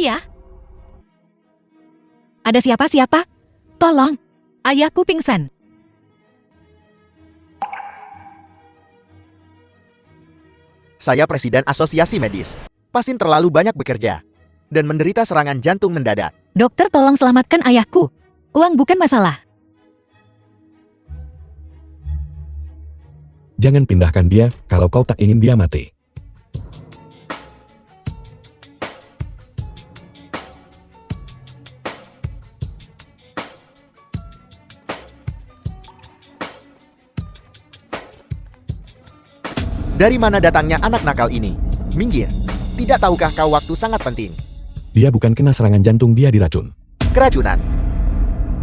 Ayah? Ada siapa-siapa? Tolong, ayahku pingsan. Saya Presiden Asosiasi Medis. Pasien terlalu banyak bekerja dan menderita serangan jantung mendadak. Dokter, tolong selamatkan ayahku. Uang bukan masalah. Jangan pindahkan dia kalau kau tak ingin dia mati. Dari mana datangnya anak nakal ini? Minggir. Tidak tahukah kau waktu sangat penting? Dia bukan kena serangan jantung, dia diracun. Keracunan.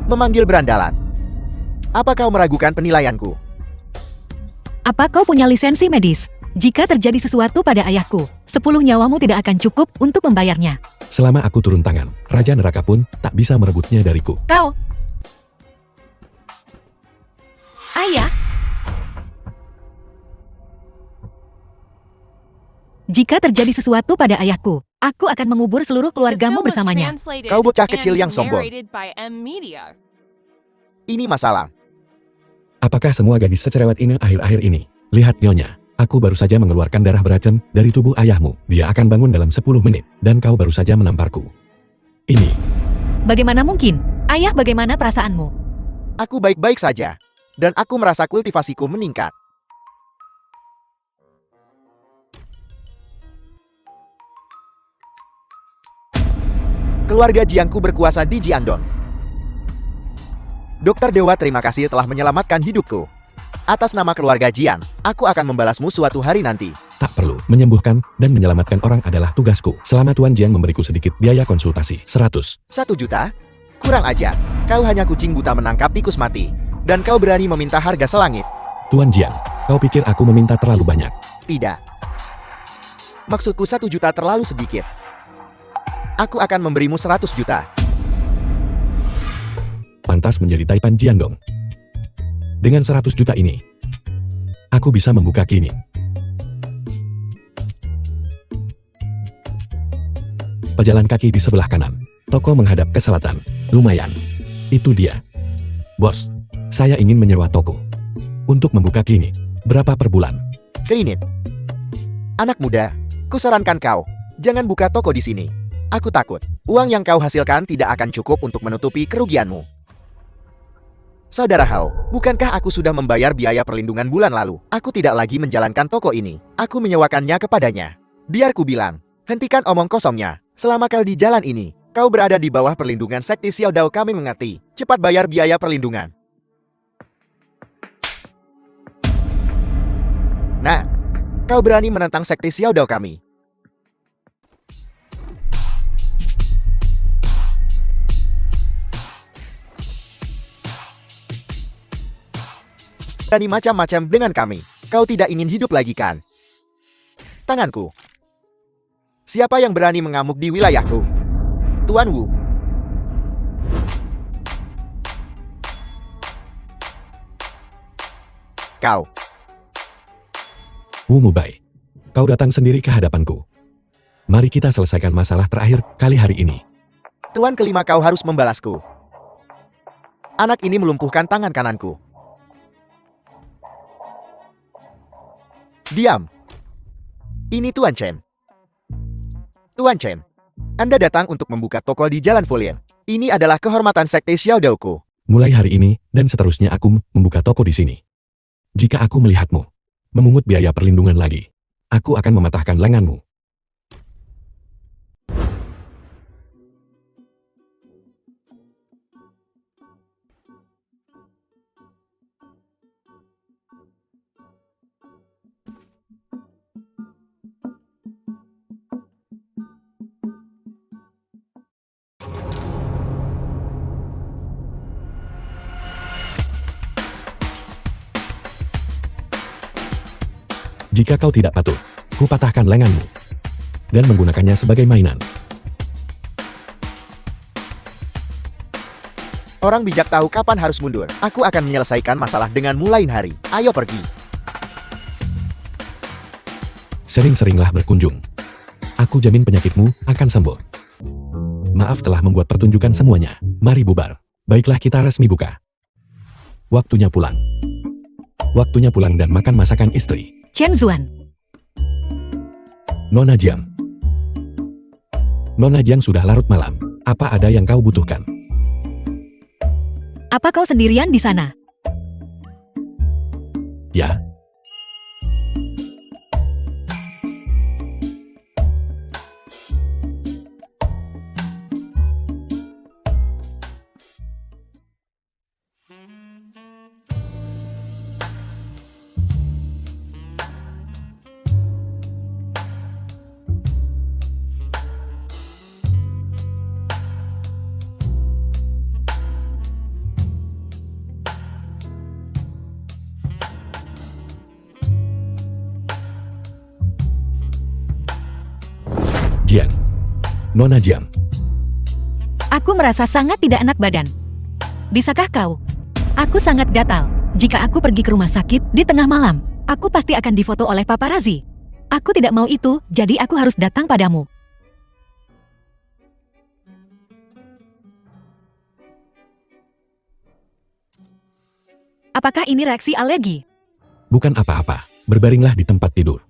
Memanggil berandalan. Apa kau meragukan penilaianku? Apa kau punya lisensi medis? Jika terjadi sesuatu pada ayahku, 10 nyawamu tidak akan cukup untuk membayarnya. Selama aku turun tangan, Raja Neraka pun tak bisa merebutnya dariku. Kau! Ayah! Jika terjadi sesuatu pada ayahku, aku akan mengubur seluruh keluargamu bersamanya. Kau bocah kecil yang sombong. Ini masalah. Apakah semua gadis secerewet ini akhir-akhir ini? Lihat Nyonya, aku baru saja mengeluarkan darah beracun dari tubuh ayahmu. Dia akan bangun dalam 10 menit, dan kau baru saja menamparku. Ini. Bagaimana mungkin? Ayah, bagaimana perasaanmu? Aku baik-baik saja, dan aku merasa kultivasiku meningkat. Keluarga Jiangku berkuasa di Jiangdong. Dokter Dewa, terima kasih telah menyelamatkan hidupku. Atas nama keluarga Jiang, aku akan membalasmu suatu hari nanti. Tak perlu, menyembuhkan dan menyelamatkan orang adalah tugasku. Selama Tuan Jiang memberiku sedikit biaya konsultasi, 100. 1 juta? Kurang ajar. Kau hanya kucing buta menangkap tikus mati. Dan kau berani meminta harga selangit. Tuan Jiang, kau pikir aku meminta terlalu banyak? Tidak. Maksudku 1 juta terlalu sedikit. Aku akan memberimu 100 juta. Pantas menjadi Taipan Jiangdong. Dengan 100 juta ini, aku bisa membuka klinik. Pejalan kaki di sebelah kanan. Toko menghadap ke selatan. Lumayan. Itu dia. Bos, saya ingin menyewa toko. Untuk membuka klinik. Berapa per bulan? Klinik. Anak muda, kusarankan kau, jangan buka toko di sini. Aku takut, uang yang kau hasilkan tidak akan cukup untuk menutupi kerugianmu. Saudara Hao, bukankah aku sudah membayar biaya perlindungan bulan lalu? Aku tidak lagi menjalankan toko ini. Aku menyewakannya kepadanya. Biar ku bilang, hentikan omong kosongnya. Selama kau di jalan ini, kau berada di bawah perlindungan sekte Xiao Dao. Kami mengerti. Cepat bayar biaya perlindungan. Nah, kau berani menentang sekte Xiao Dao kami. Berani macam-macam dengan kami. Kau tidak ingin hidup lagi kan? Tanganku. Siapa yang berani mengamuk di wilayahku? Tuan Wu. Kau. Wu Mubai, kau datang sendiri ke hadapanku. Mari kita selesaikan masalah terakhir kali hari ini. Tuan kelima, kau harus membalasku. Anak ini melumpuhkan tangan kananku. Diam. Ini Tuan Chen. Tuan Chen, Anda datang untuk membuka toko di Jalan Folian. Ini adalah kehormatan sekte Xiao Dao-ku. Mulai hari ini dan seterusnya aku membuka toko di sini. Jika aku melihatmu memungut biaya perlindungan lagi, aku akan mematahkan lenganmu. Jika kau tidak patuh, ku patahkan lenganmu dan menggunakannya sebagai mainan. Orang bijak tahu kapan harus mundur. Aku akan menyelesaikan masalah denganmu lain hari. Ayo pergi. Sering-seringlah berkunjung. Aku jamin penyakitmu akan sembuh. Maaf telah membuat pertunjukan semuanya. Mari bubar. Baiklah kita resmi buka. Waktunya pulang. Waktunya pulang dan makan masakan istri. Chen Zuan, Nona Jiang. Nona Jiang sudah larut malam. Apa ada yang kau butuhkan? apa kau sendirian di sana? Ya, Jiang. Nona Jiang. Aku merasa sangat tidak enak badan. Bisakah kau? Aku sangat gatal. Jika aku pergi ke rumah sakit di tengah malam, aku pasti akan difoto oleh paparazi. Aku tidak mau itu, jadi aku harus datang padamu. Apakah ini reaksi alergi? Bukan apa-apa. Berbaringlah di tempat tidur.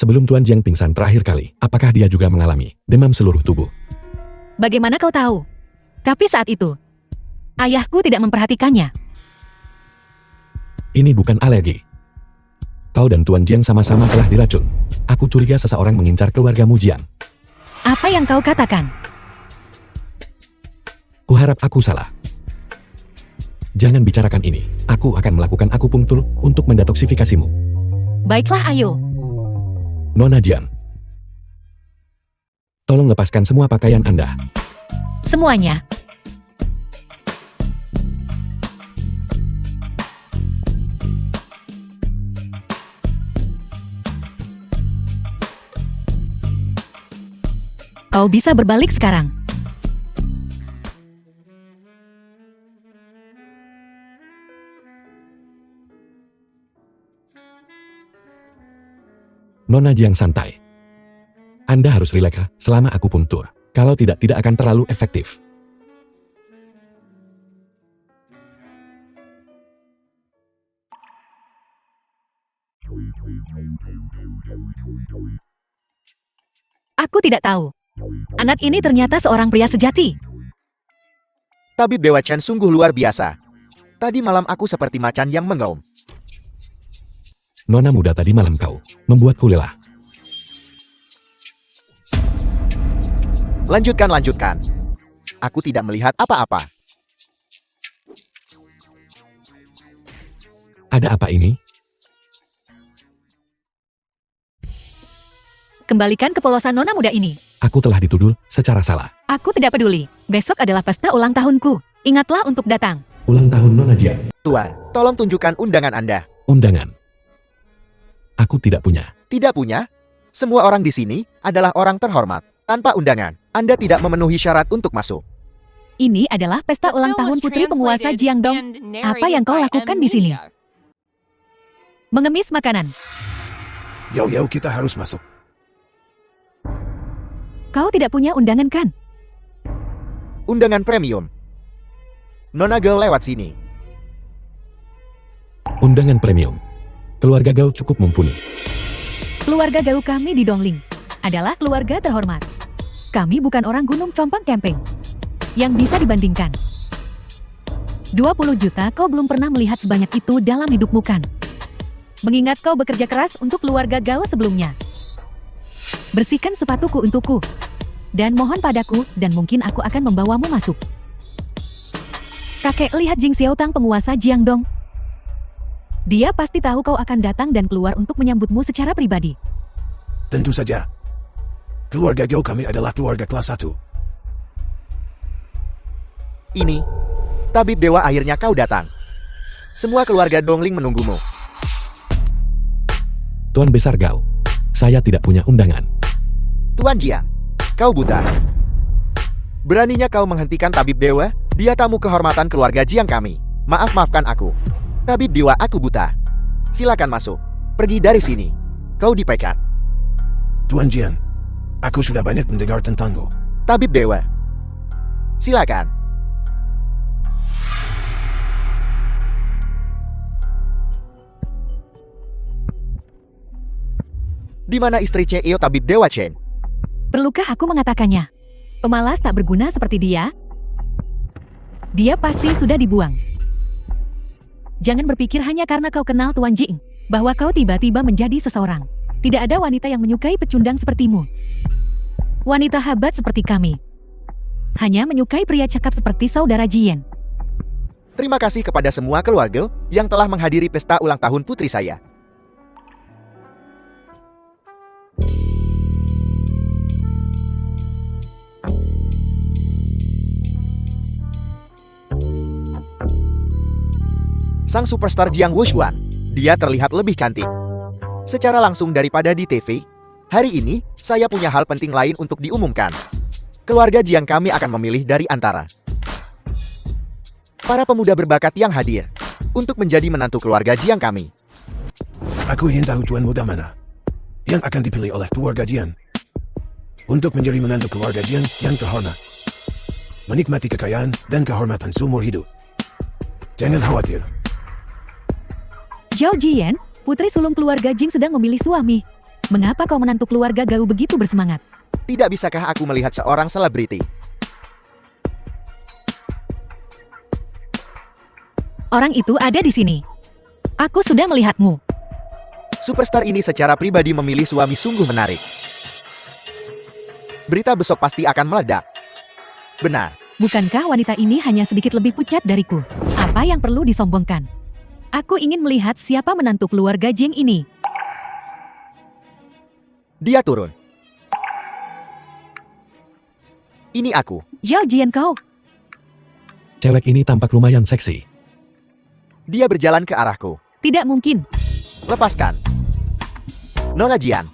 Sebelum Tuan Jiang pingsan terakhir kali, apakah dia juga mengalami demam seluruh tubuh? Bagaimana kau tahu? Tapi saat itu, ayahku tidak memperhatikannya. Ini bukan alergi. Kau dan Tuan Jiang sama-sama telah diracun. Aku curiga seseorang mengincar keluargamu Jiang. Apa yang kau katakan? Kuharap aku salah. Jangan bicarakan ini. Aku akan melakukan akupunktur untuk mendetoksifikasimu. Baiklah, ayo. Nona Jiang. Tolong lepaskan semua pakaian Anda. Semuanya. Kau bisa berbalik sekarang. Nona Jiang santai. Anda harus rileks selama akupunktur. Kalau tidak akan terlalu efektif. Aku tidak tahu. Anak ini ternyata seorang pria sejati. Tabib Dewa Chen sungguh luar biasa. Tadi malam aku seperti macan yang mengaum. Nona muda tadi malam kau membuatku lelah. Lanjutkan. Aku tidak melihat apa-apa. Ada apa ini? Kembalikan kepolosan nona muda ini. Aku telah dituduh secara salah. Aku tidak peduli. Besok adalah pesta ulang tahunku. Ingatlah untuk datang. Ulang tahun Nona Jiang. Tuan, tolong tunjukkan undangan Anda. Undangan. Aku tidak punya. Tidak punya? Semua orang di sini adalah orang terhormat. Tanpa undangan, Anda tidak memenuhi syarat untuk masuk. Ini adalah pesta ulang tahun putri penguasa Jiangdong. Apa yang kau lakukan di sini? Mengemis makanan. Yo, kita harus masuk. Kau tidak punya undangan kan? Undangan premium. Nona Girl lewat sini. Undangan premium. Keluarga Gao cukup mumpuni. Keluarga Gao kami di Dongling adalah keluarga terhormat. Kami bukan orang gunung compang camping yang bisa dibandingkan. 20 juta kau belum pernah melihat sebanyak itu dalam hidupmu kan? Mengingat kau bekerja keras untuk keluarga Gao sebelumnya. Bersihkan sepatuku untukku. Dan mohon padaku, dan mungkin aku akan membawamu masuk. Kakek lihat Jing Xiaotang penguasa Jiangdong. Dia pasti tahu kau akan datang dan keluar untuk menyambutmu secara pribadi. Tentu saja. Keluarga Gao kami adalah keluarga kelas 1. Ini, Tabib Dewa akhirnya kau datang. Semua keluarga Dongling menunggumu. Tuan Besar Gao, saya tidak punya undangan. Tuan Jiang, kau buta. Beraninya kau menghentikan Tabib Dewa Dia tamu kehormatan keluarga Jiang kami. Maafkan aku. Tabib dewa, aku buta. Silakan masuk. Pergi dari sini. Kau dipecat. Tuan Jian, aku sudah banyak mendengar tentangmu. Tabib dewa. Silakan. Di mana istri CEO Tabib Dewa Chen? Perlukah aku mengatakannya? Pemalas tak berguna seperti dia? Dia pasti sudah dibuang. Jangan berpikir hanya karena kau kenal Tuan Jing, bahwa kau tiba-tiba menjadi seseorang. Tidak ada wanita yang menyukai pecundang sepertimu. Wanita hebat seperti kami hanya menyukai pria cakap seperti saudara Jian. Terima kasih kepada semua keluarga yang telah menghadiri pesta ulang tahun putri saya. Sang superstar Jiang Wushuan, dia terlihat lebih cantik secara langsung daripada di TV. Hari ini, saya punya hal penting lain untuk diumumkan. Keluarga Jiang kami akan memilih dari antara para pemuda berbakat yang hadir untuk menjadi menantu keluarga Jiang kami. Aku ingin tahu tuan muda mana yang akan dipilih oleh keluarga Jian untuk menjadi menantu keluarga Jian yang terhormat, menikmati kekayaan dan kehormatan seumur hidup. Jangan khawatir. Zhao Jian, putri sulung keluarga Jing sedang memilih suami. Mengapa kau menantu keluarga Gao begitu bersemangat? Tidak bisakah aku melihat seorang selebriti? Orang itu ada di sini. Aku sudah melihatmu. Superstar ini secara pribadi memilih suami sungguh menarik. Berita besok pasti akan meledak. Benar. Bukankah wanita ini hanya sedikit lebih pucat dariku? Apa yang perlu disombongkan? Aku ingin melihat siapa menantu keluarga Jing ini. Dia turun. Ini aku. Zhao Jian kau. Cewek ini tampak lumayan seksi. Dia berjalan ke arahku. Tidak mungkin. Lepaskan. Nona Jian.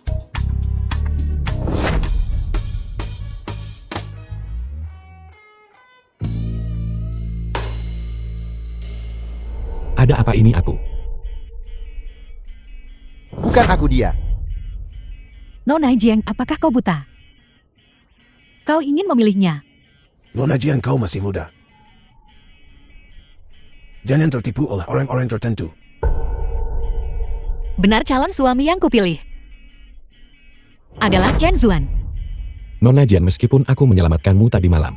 Ada apa ini aku? Bukan aku dia. Nona Jiang, apakah kau buta? Kau ingin memilihnya? Nona Jian, kau masih muda. Jangan tertipu oleh orang-orang tertentu. Benar calon suami yang kupilih adalah Chen Zuan. Nona Jian, meskipun aku menyelamatkanmu tadi malam,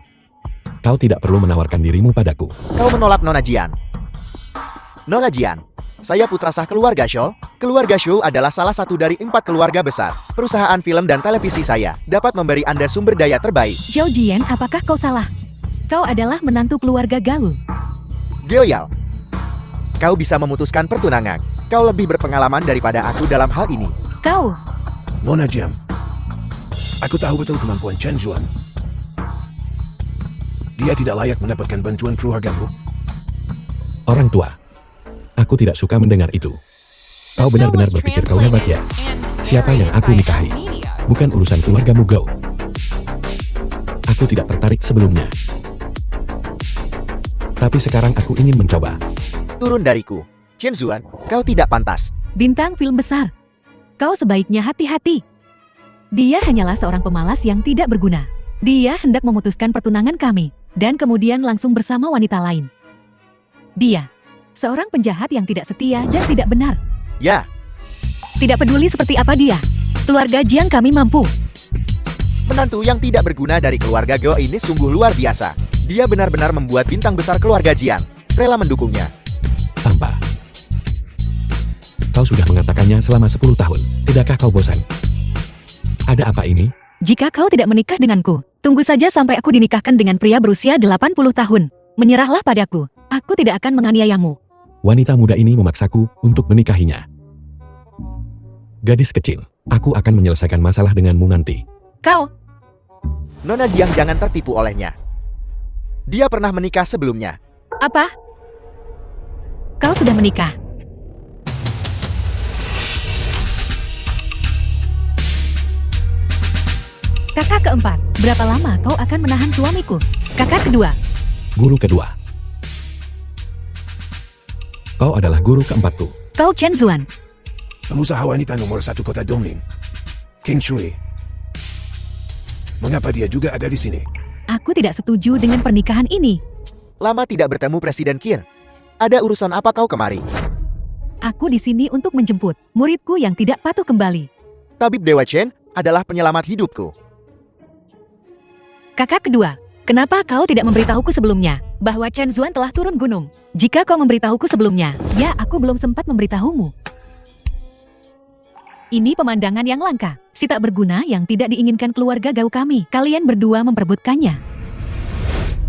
kau tidak perlu menawarkan dirimu padaku. Kau menolak Nona Jian. Nona Jian, saya putra sah keluarga Shou. Keluarga Shou adalah salah satu dari 4 keluarga besar. Perusahaan film dan televisi saya dapat memberi Anda sumber daya terbaik. Zhao Jian, apakah kau salah? Kau adalah menantu keluarga Gao. Geoyal, kau bisa memutuskan pertunangan. Kau lebih berpengalaman daripada aku dalam hal ini. Kau, Nona Jian, aku tahu betul kemampuan Chen Zuan. Dia tidak layak mendapatkan bantuan keluargamu. Orang tua, aku tidak suka mendengar itu. Kau benar-benar berpikir kau hebat ya? Siapa yang aku nikahi? Bukan urusan keluargamu, Gao. Aku tidak tertarik sebelumnya. Tapi sekarang aku ingin mencoba. Turun dariku. Chen Zuan, kau tidak pantas. bintang film besar. Kau sebaiknya hati-hati. Dia hanyalah seorang pemalas yang tidak berguna. Dia hendak memutuskan pertunangan kami, dan kemudian langsung bersama wanita lain. Dia seorang penjahat yang tidak setia dan tidak benar. Ya, Tidak peduli seperti apa dia, keluarga Jiang kami mampu. menantu yang tidak berguna dari keluarga Gao ini sungguh luar biasa. Dia benar-benar membuat bintang besar keluarga Jiang rela mendukungnya. Sampah. Kau sudah mengatakannya selama 10 tahun. Tidakkah kau bosan? Ada apa ini? Jika kau tidak menikah denganku, tunggu saja sampai aku dinikahkan dengan pria berusia 80 tahun. Menyerahlah padaku, aku tidak akan menganiayamu. Wanita muda ini memaksaku untuk menikahinya. Gadis kecil, aku akan menyelesaikan masalah denganmu nanti. Kau, Nona Jiang jangan tertipu olehnya. Dia pernah menikah sebelumnya. apa? Kau sudah menikah? Kakak keempat, berapa lama kau akan menahan suamiku? Kakak kedua, guru kedua. Kau adalah guru keempatku. Kau Chen Zuan. Pengusaha wanita nomor 1 kota Dongling. King Shui. Mengapa dia juga ada di sini? Aku tidak setuju dengan pernikahan ini. Lama tidak bertemu Presiden Qin. Ada urusan apa kau kemari? Aku di sini untuk menjemput muridku yang tidak patuh kembali. Tabib Dewa Chen adalah penyelamat hidupku. Kakak kedua, kenapa kau tidak memberitahuku sebelumnya bahwa Chen Zuan telah turun gunung? Jika kau memberitahuku sebelumnya, ya aku belum sempat memberitahumu. Ini pemandangan yang langka, si tak berguna yang tidak diinginkan keluarga Gao kami. Kalian berdua memperebutkannya.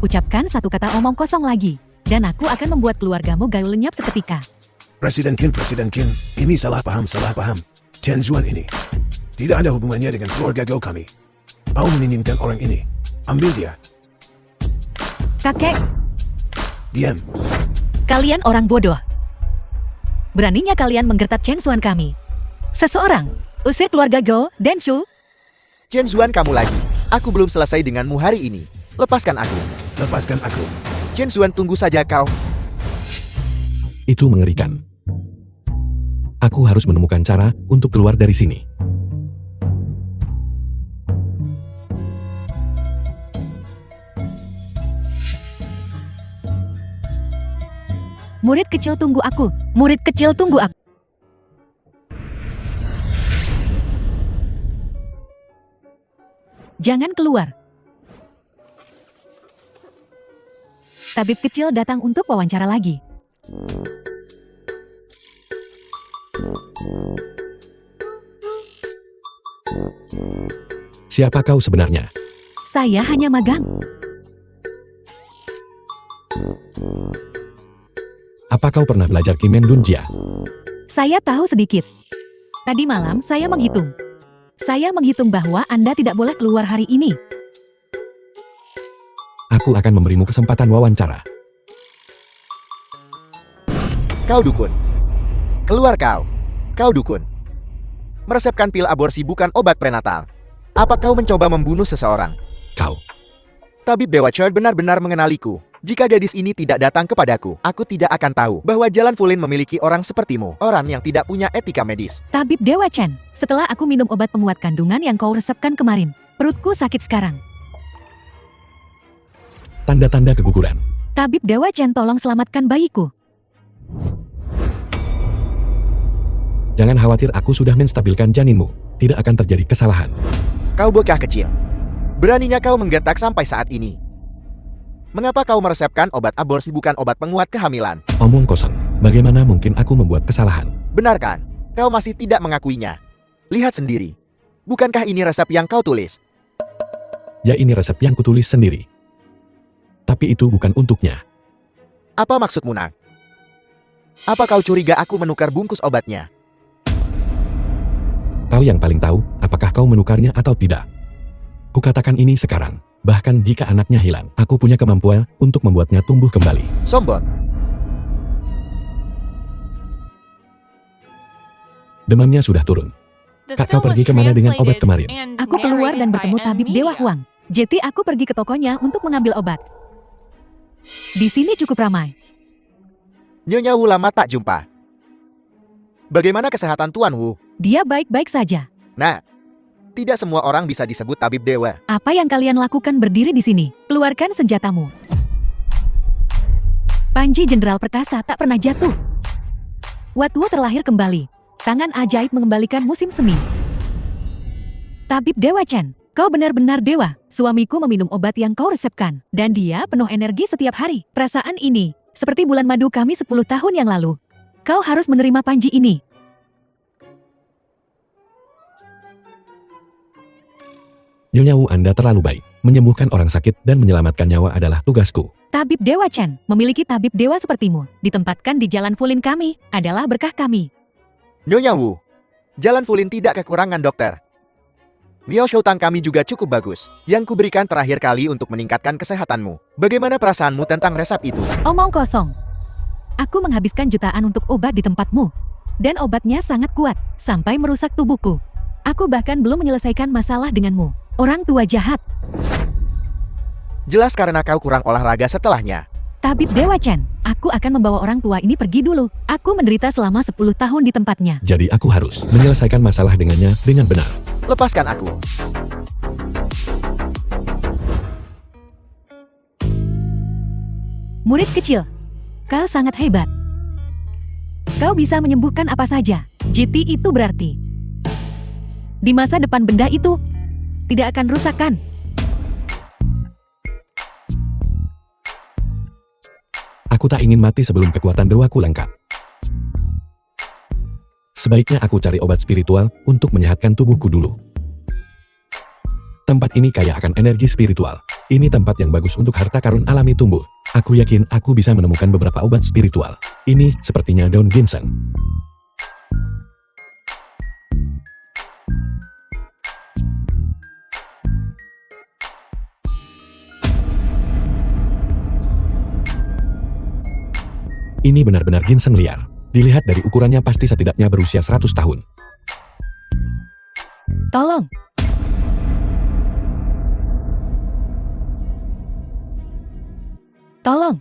Ucapkan satu kata omong kosong lagi, dan aku akan membuat keluargamu Gao lenyap seketika. Presiden Qin, ini salah paham. Chen Zuan ini tidak ada hubungannya dengan keluarga Gao kami. Mau menginginkan orang ini, ambil dia. Kakek, Diam. kalian orang bodoh. Beraninya kalian menggertak Chen Zuan kami. Seseorang, usir keluarga Gao dan Shu. Chen Zuan kamu lagi. Aku belum selesai denganmu hari ini. Lepaskan aku. Lepaskan aku. Chen Zuan tunggu saja kau. Itu mengerikan. Aku harus menemukan cara untuk keluar dari sini. Murid kecil tunggu aku. Murid kecil tunggu aku. Jangan keluar. Tabib kecil datang untuk wawancara lagi. Siapa kau sebenarnya? Saya hanya magang. Apa kau pernah belajar Kimen Dunjia? Saya tahu sedikit. Tadi malam saya menghitung. Saya menghitung bahwa Anda tidak boleh keluar hari ini. Aku akan memberimu kesempatan wawancara. Kau dukun. Keluar kau. Kau dukun. Meresepkan pil aborsi bukan obat prenatal. Apa kau mencoba membunuh seseorang? Kau. Tabib Dewa Chen benar-benar mengenaliku. Jika gadis ini tidak datang kepadaku, aku tidak akan tahu bahwa Jalan Fulin memiliki orang sepertimu, orang yang tidak punya etika medis. Tabib Dewa Chen, setelah aku minum obat penguat kandungan yang kau resepkan kemarin, perutku sakit sekarang. Tanda-tanda keguguran. Tabib Dewa Chen, tolong selamatkan bayiku. Jangan khawatir, aku sudah menstabilkan janinmu. Tidak akan terjadi kesalahan. Kau bocah kecil. Beraninya kau menggertak sampai saat ini. Mengapa kau meresepkan obat aborsi bukan obat penguat kehamilan? Omong kosong. Bagaimana mungkin aku membuat kesalahan? Benar kan? Kau masih tidak mengakuinya. Lihat sendiri. Bukankah ini resep yang kau tulis? Ya, ini resep yang kutulis sendiri. Tapi itu bukan untuknya. Apa maksudmu, Nak? Apa kau curiga aku menukar bungkus obatnya? Kau yang paling tahu, apakah kau menukarnya atau tidak. Kukatakan ini sekarang. Bahkan jika anaknya hilang, aku punya kemampuan untuk membuatnya tumbuh kembali. Sombong. Demamnya sudah turun. Kak, kau pergi kemana dengan obat kemarin? Aku keluar dan bertemu Tabib Dewa Huang. Jadi aku pergi ke tokonya untuk mengambil obat. Di sini cukup ramai. Nyonya Wu lama tak jumpa. Bagaimana kesehatan Tuan Wu? Dia baik-baik saja. Nah, tidak semua orang bisa disebut tabib dewa. Apa yang kalian lakukan berdiri di sini? Keluarkan senjatamu. Panji Jenderal Perkasa tak pernah jatuh. Watwu terlahir kembali. Tangan ajaib mengembalikan musim semi. Tabib Dewa Chen, kau benar-benar dewa. Suamiku meminum obat yang kau resepkan. Dan dia penuh energi setiap hari. Perasaan ini, seperti bulan madu kami 10 tahun yang lalu. Kau harus menerima Panji ini. Nyonya Wu, Anda terlalu baik. Menyembuhkan orang sakit dan menyelamatkan nyawa adalah tugasku. Tabib Dewa Chen, memiliki tabib dewa sepertimu, ditempatkan di Jalan Fulin kami, adalah berkah kami. Nyonya Wu, Jalan Fulin tidak kekurangan dokter. Miao Shoutang kami juga cukup bagus. Yang kuberikan terakhir kali untuk meningkatkan kesehatanmu. Bagaimana perasaanmu tentang resep itu? Omong kosong. Aku menghabiskan jutaan untuk obat di tempatmu. Dan obatnya sangat kuat, sampai merusak tubuhku. Aku bahkan belum menyelesaikan masalah denganmu. Orang tua jahat. Jelas karena kau kurang olahraga setelahnya. Tabib Dewa Chen, aku akan membawa orang tua ini pergi dulu. Aku menderita selama 10 tahun di tempatnya. Jadi aku harus menyelesaikan masalah dengannya dengan benar. Lepaskan aku. Murid kecil, kau sangat hebat. Kau bisa menyembuhkan apa saja. GT itu berarti di masa depan benda itu tidak akan rusakkan. Aku tak ingin mati sebelum kekuatan dewaku lengkap. Sebaiknya aku cari obat spiritual untuk menyehatkan tubuhku dulu. Tempat ini kaya akan energi spiritual. Ini tempat yang bagus untuk harta karun alami tumbuh. Aku yakin aku bisa menemukan beberapa obat spiritual. Ini sepertinya daun ginseng. Ini benar-benar ginseng liar. Dilihat dari ukurannya pasti setidaknya berusia 100 tahun. Tolong. Tolong.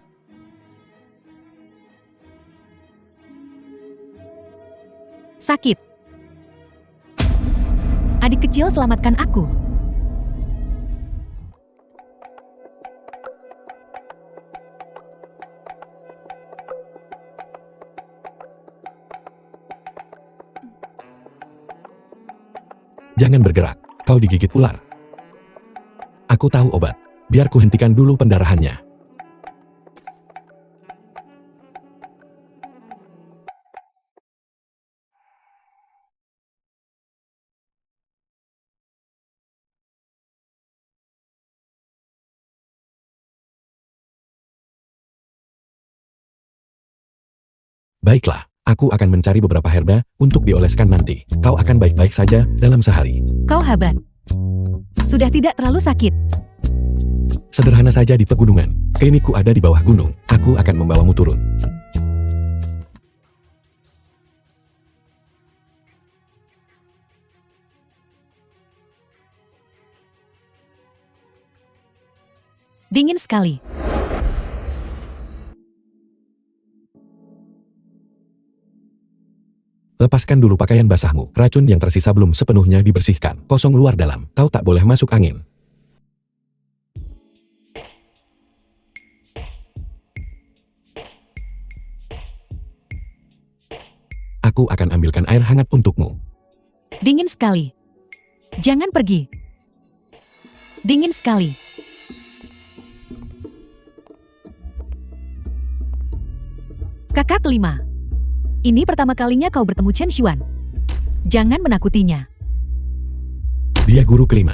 Sakit. Adik kecil, selamatkan aku. Jangan bergerak, kau digigit ular. Aku tahu obat, biar ku hentikan dulu pendarahannya. Baiklah, aku akan mencari beberapa herba untuk dioleskan nanti. Kau akan baik-baik saja dalam sehari. Kau hebat. Sudah tidak terlalu sakit. Sederhana saja di pegunungan. Klinikku ada di bawah gunung. Aku akan membawamu turun. Dingin sekali. Lepaskan dulu pakaian basahmu. Racun yang tersisa belum sepenuhnya dibersihkan. Kosong luar dalam. Kau tak boleh masuk angin. Aku akan ambilkan air hangat untukmu. Dingin sekali. Jangan pergi. Dingin sekali. Kakak kelima. Ini pertama kalinya kau bertemu Chen Xuan. Jangan menakutinya. Dia guru kelima.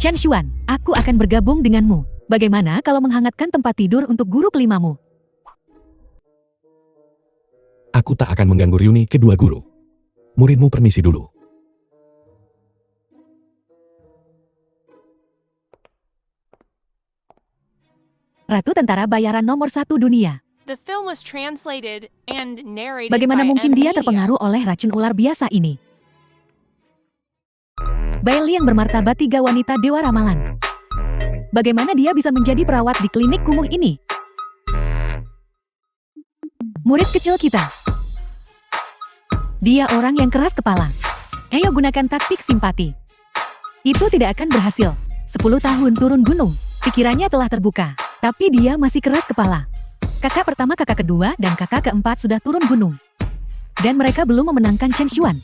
Chen Xuan, aku akan bergabung denganmu. Bagaimana kalau menghangatkan tempat tidur untuk guru kelimamu? Aku tak akan mengganggu reuni kedua guru. Muridmu permisi dulu. Ratu Tentara Bayaran nomor 1 dunia. The film was translated and narrated Bagaimana by mungkin dia M-Media. terpengaruh oleh racun ular biasa ini? Bailey yang bermartabat 3 wanita dewa ramalan. Bagaimana dia bisa menjadi perawat di klinik kumuh ini? Murid kecil kita. Dia orang yang keras kepala. Ayo gunakan taktik simpati. Itu tidak akan berhasil. 10 tahun turun gunung. Pikirannya telah terbuka. Tapi dia masih keras kepala. Kakak pertama, kakak kedua, dan kakak keempat sudah turun gunung. Dan mereka belum memenangkan Chen Xuan.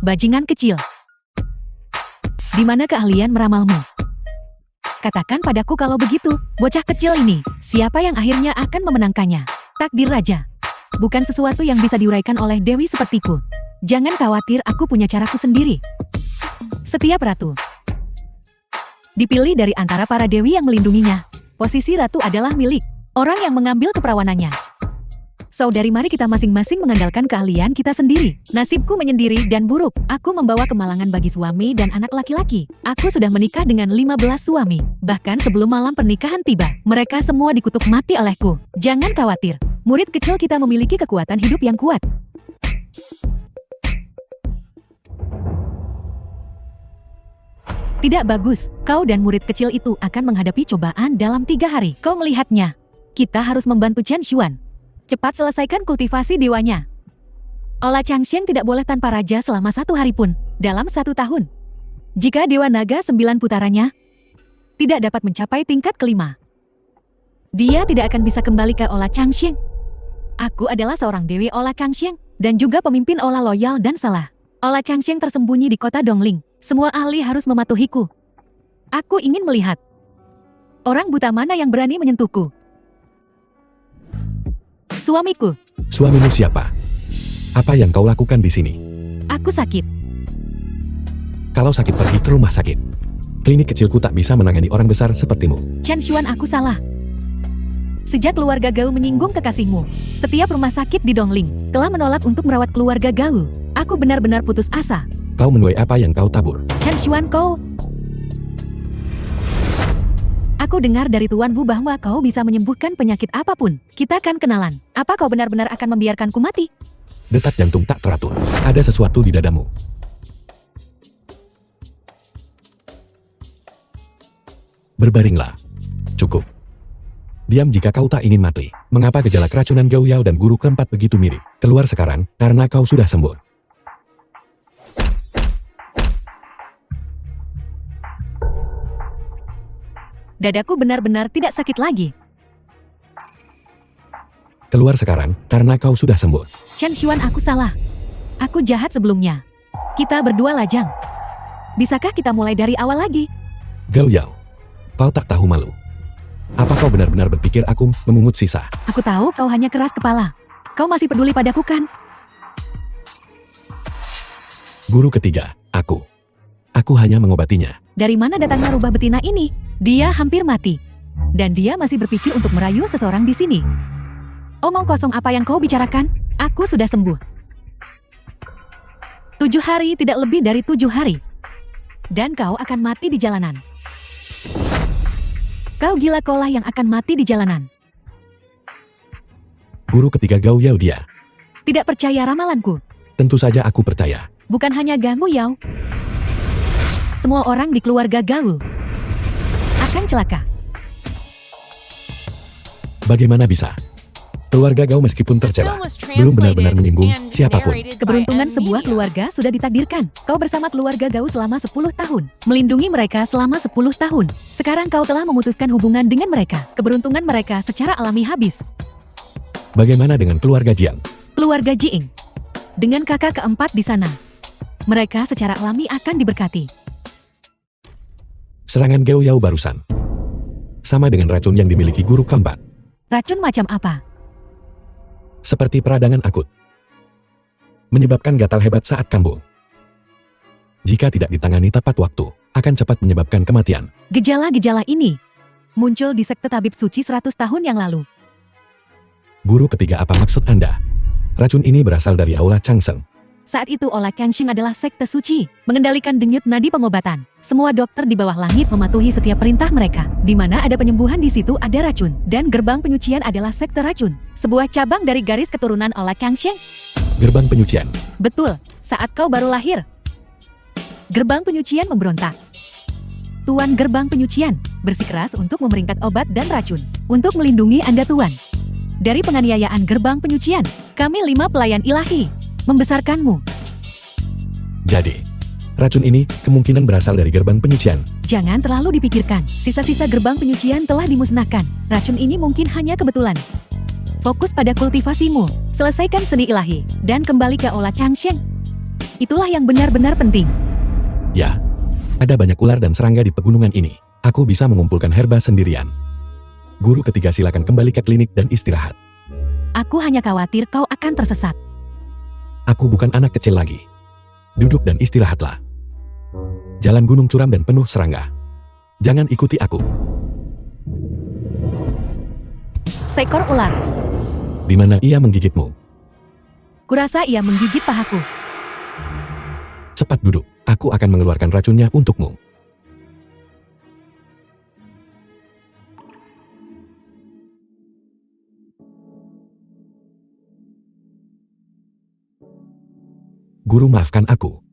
Bajingan kecil. Di mana keahlian meramalmu? Katakan padaku kalau begitu, bocah kecil ini, siapa yang akhirnya akan memenangkannya? Takdir raja. Bukan sesuatu yang bisa diuraikan oleh dewi sepertiku. Jangan khawatir, aku punya caraku sendiri. Setiap ratu dipilih dari antara para dewi yang melindunginya. Posisi ratu adalah milik orang yang mengambil keperawanannya. Saudari, mari kita masing-masing mengandalkan keahlian kita sendiri. Nasibku menyendiri dan buruk. Aku membawa kemalangan bagi suami dan anak laki-laki. Aku sudah menikah dengan 15 suami. Bahkan sebelum malam pernikahan tiba, mereka semua dikutuk mati olehku. Jangan khawatir. Murid kecil kita memiliki kekuatan hidup yang kuat. Tidak bagus, kau dan murid kecil itu akan menghadapi cobaan dalam 3 hari. Kau melihatnya. Kita harus membantu Chen Xuan. Cepat selesaikan kultivasi dewanya. Ola Changsheng tidak boleh tanpa raja selama 1 hari pun, dalam 1 tahun. Jika Dewa Naga 9 putarannya tidak dapat mencapai tingkat kelima, dia tidak akan bisa kembali ke Ola Changsheng. Aku adalah seorang Dewi Ola Changsheng, dan juga pemimpin Ola loyal dan salah. Ola Changsheng tersembunyi di kota Dongling. Semua ahli harus mematuhiku. Aku ingin melihat orang buta mana yang berani menyentuhku. Suamiku. Suamimu siapa? Apa yang kau lakukan di sini? Aku sakit. Kalau sakit pergi ke rumah sakit. Klinik kecilku tak bisa menangani orang besar sepertimu. Chen Xuan, aku salah. Sejak keluarga Gao menyinggung kekasihmu, setiap rumah sakit di Dongling telah menolak untuk merawat keluarga Gao. Aku benar-benar putus asa. Kau menuai apa yang kau tabur? Chen Xuan, Aku dengar dari Tuan Wu bahwa kau bisa menyembuhkan penyakit apapun. Kita akan kenalan. Apa kau benar-benar akan membiarkanku mati? Detak jantung tak teratur. Ada sesuatu di dadamu. Berbaringlah. Cukup. Diam jika kau tak ingin mati. Mengapa gejala keracunan Gao Yao dan guru keempat begitu mirip? Keluar sekarang, karena kau sudah sembuh. Dadaku benar-benar tidak sakit lagi. Keluar sekarang, karena kau sudah sembuh. Chen Xuan, aku salah. Aku jahat sebelumnya. Kita berdua lajang. Bisakah kita mulai dari awal lagi? Gao Yao, kau tak tahu malu. Apa kau benar-benar berpikir aku memungut sisa? Aku tahu kau hanya keras kepala. Kau masih peduli padaku kan? Guru ketiga, aku. Aku hanya mengobatinya. Dari mana datangnya rubah betina ini? Dia hampir mati. Dan dia masih berpikir untuk merayu seseorang di sini. Omong kosong apa yang kau bicarakan? Aku sudah sembuh. 7 hari tidak lebih dari 7 hari. Dan kau akan mati di jalanan. Kau gila, kaulah yang akan mati di jalanan. Guru ketiga Gao Yao dia. Tidak percaya ramalanku. Tentu saja aku percaya. Bukan hanya Gao Yao. Semua orang di keluarga Gao akan celaka. Bagaimana bisa? Keluarga Gao meskipun tercela, belum benar-benar menyinggung siapapun. Keberuntungan sebuah keluarga sudah ditakdirkan. Kau bersama keluarga Gao selama 10 tahun. Melindungi mereka selama 10 tahun. Sekarang kau telah memutuskan hubungan dengan mereka. Keberuntungan mereka secara alami habis. Bagaimana dengan keluarga Jiang? Keluarga Jiing. Dengan kakak keempat di sana. Mereka secara alami akan diberkati. Serangan Gao Yao barusan. Sama dengan racun yang dimiliki guru keempat. Racun macam apa? Seperti peradangan akut. Menyebabkan gatal hebat saat kambuh. Jika tidak ditangani tepat waktu, akan cepat menyebabkan kematian. Gejala-gejala ini muncul di sekte tabib suci 100 tahun yang lalu. Guru ketiga, apa maksud Anda? Racun ini berasal dari Aula Changsheng. Saat itu Ola Changsheng adalah sekte suci, mengendalikan denyut nadi pengobatan. Semua dokter di bawah langit mematuhi setiap perintah mereka. Di mana ada penyembuhan di situ ada racun. Dan gerbang penyucian adalah sekte racun. Sebuah cabang dari garis keturunan Ola Changsheng. Gerbang penyucian. Betul, saat kau baru lahir. Gerbang penyucian memberontak. Tuan gerbang penyucian bersikeras untuk memeringkat obat dan racun. Untuk melindungi Anda, Tuan. Dari penganiayaan gerbang penyucian, kami 5 pelayan ilahi membesarkanmu. Jadi, racun ini kemungkinan berasal dari gerbang penyucian. Jangan terlalu dipikirkan. Sisa-sisa gerbang penyucian telah dimusnahkan. Racun ini mungkin hanya kebetulan. Fokus pada kultivasimu. Selesaikan seni ilahi. Dan kembali ke Ola Changsheng. Itulah yang benar-benar penting. Ya, ada banyak ular dan serangga di pegunungan ini. Aku bisa mengumpulkan herba sendirian. Guru ketiga, silakan kembali ke klinik dan istirahat. Aku hanya khawatir kau akan tersesat. Aku bukan anak kecil lagi. Duduk dan istirahatlah. Jalan gunung curam dan penuh serangga. Jangan ikuti aku. Seekor ular. Di mana ia menggigitmu? Kurasa ia menggigit pahaku. Cepat duduk. Aku akan mengeluarkan racunnya untukmu. Guru, maafkan aku.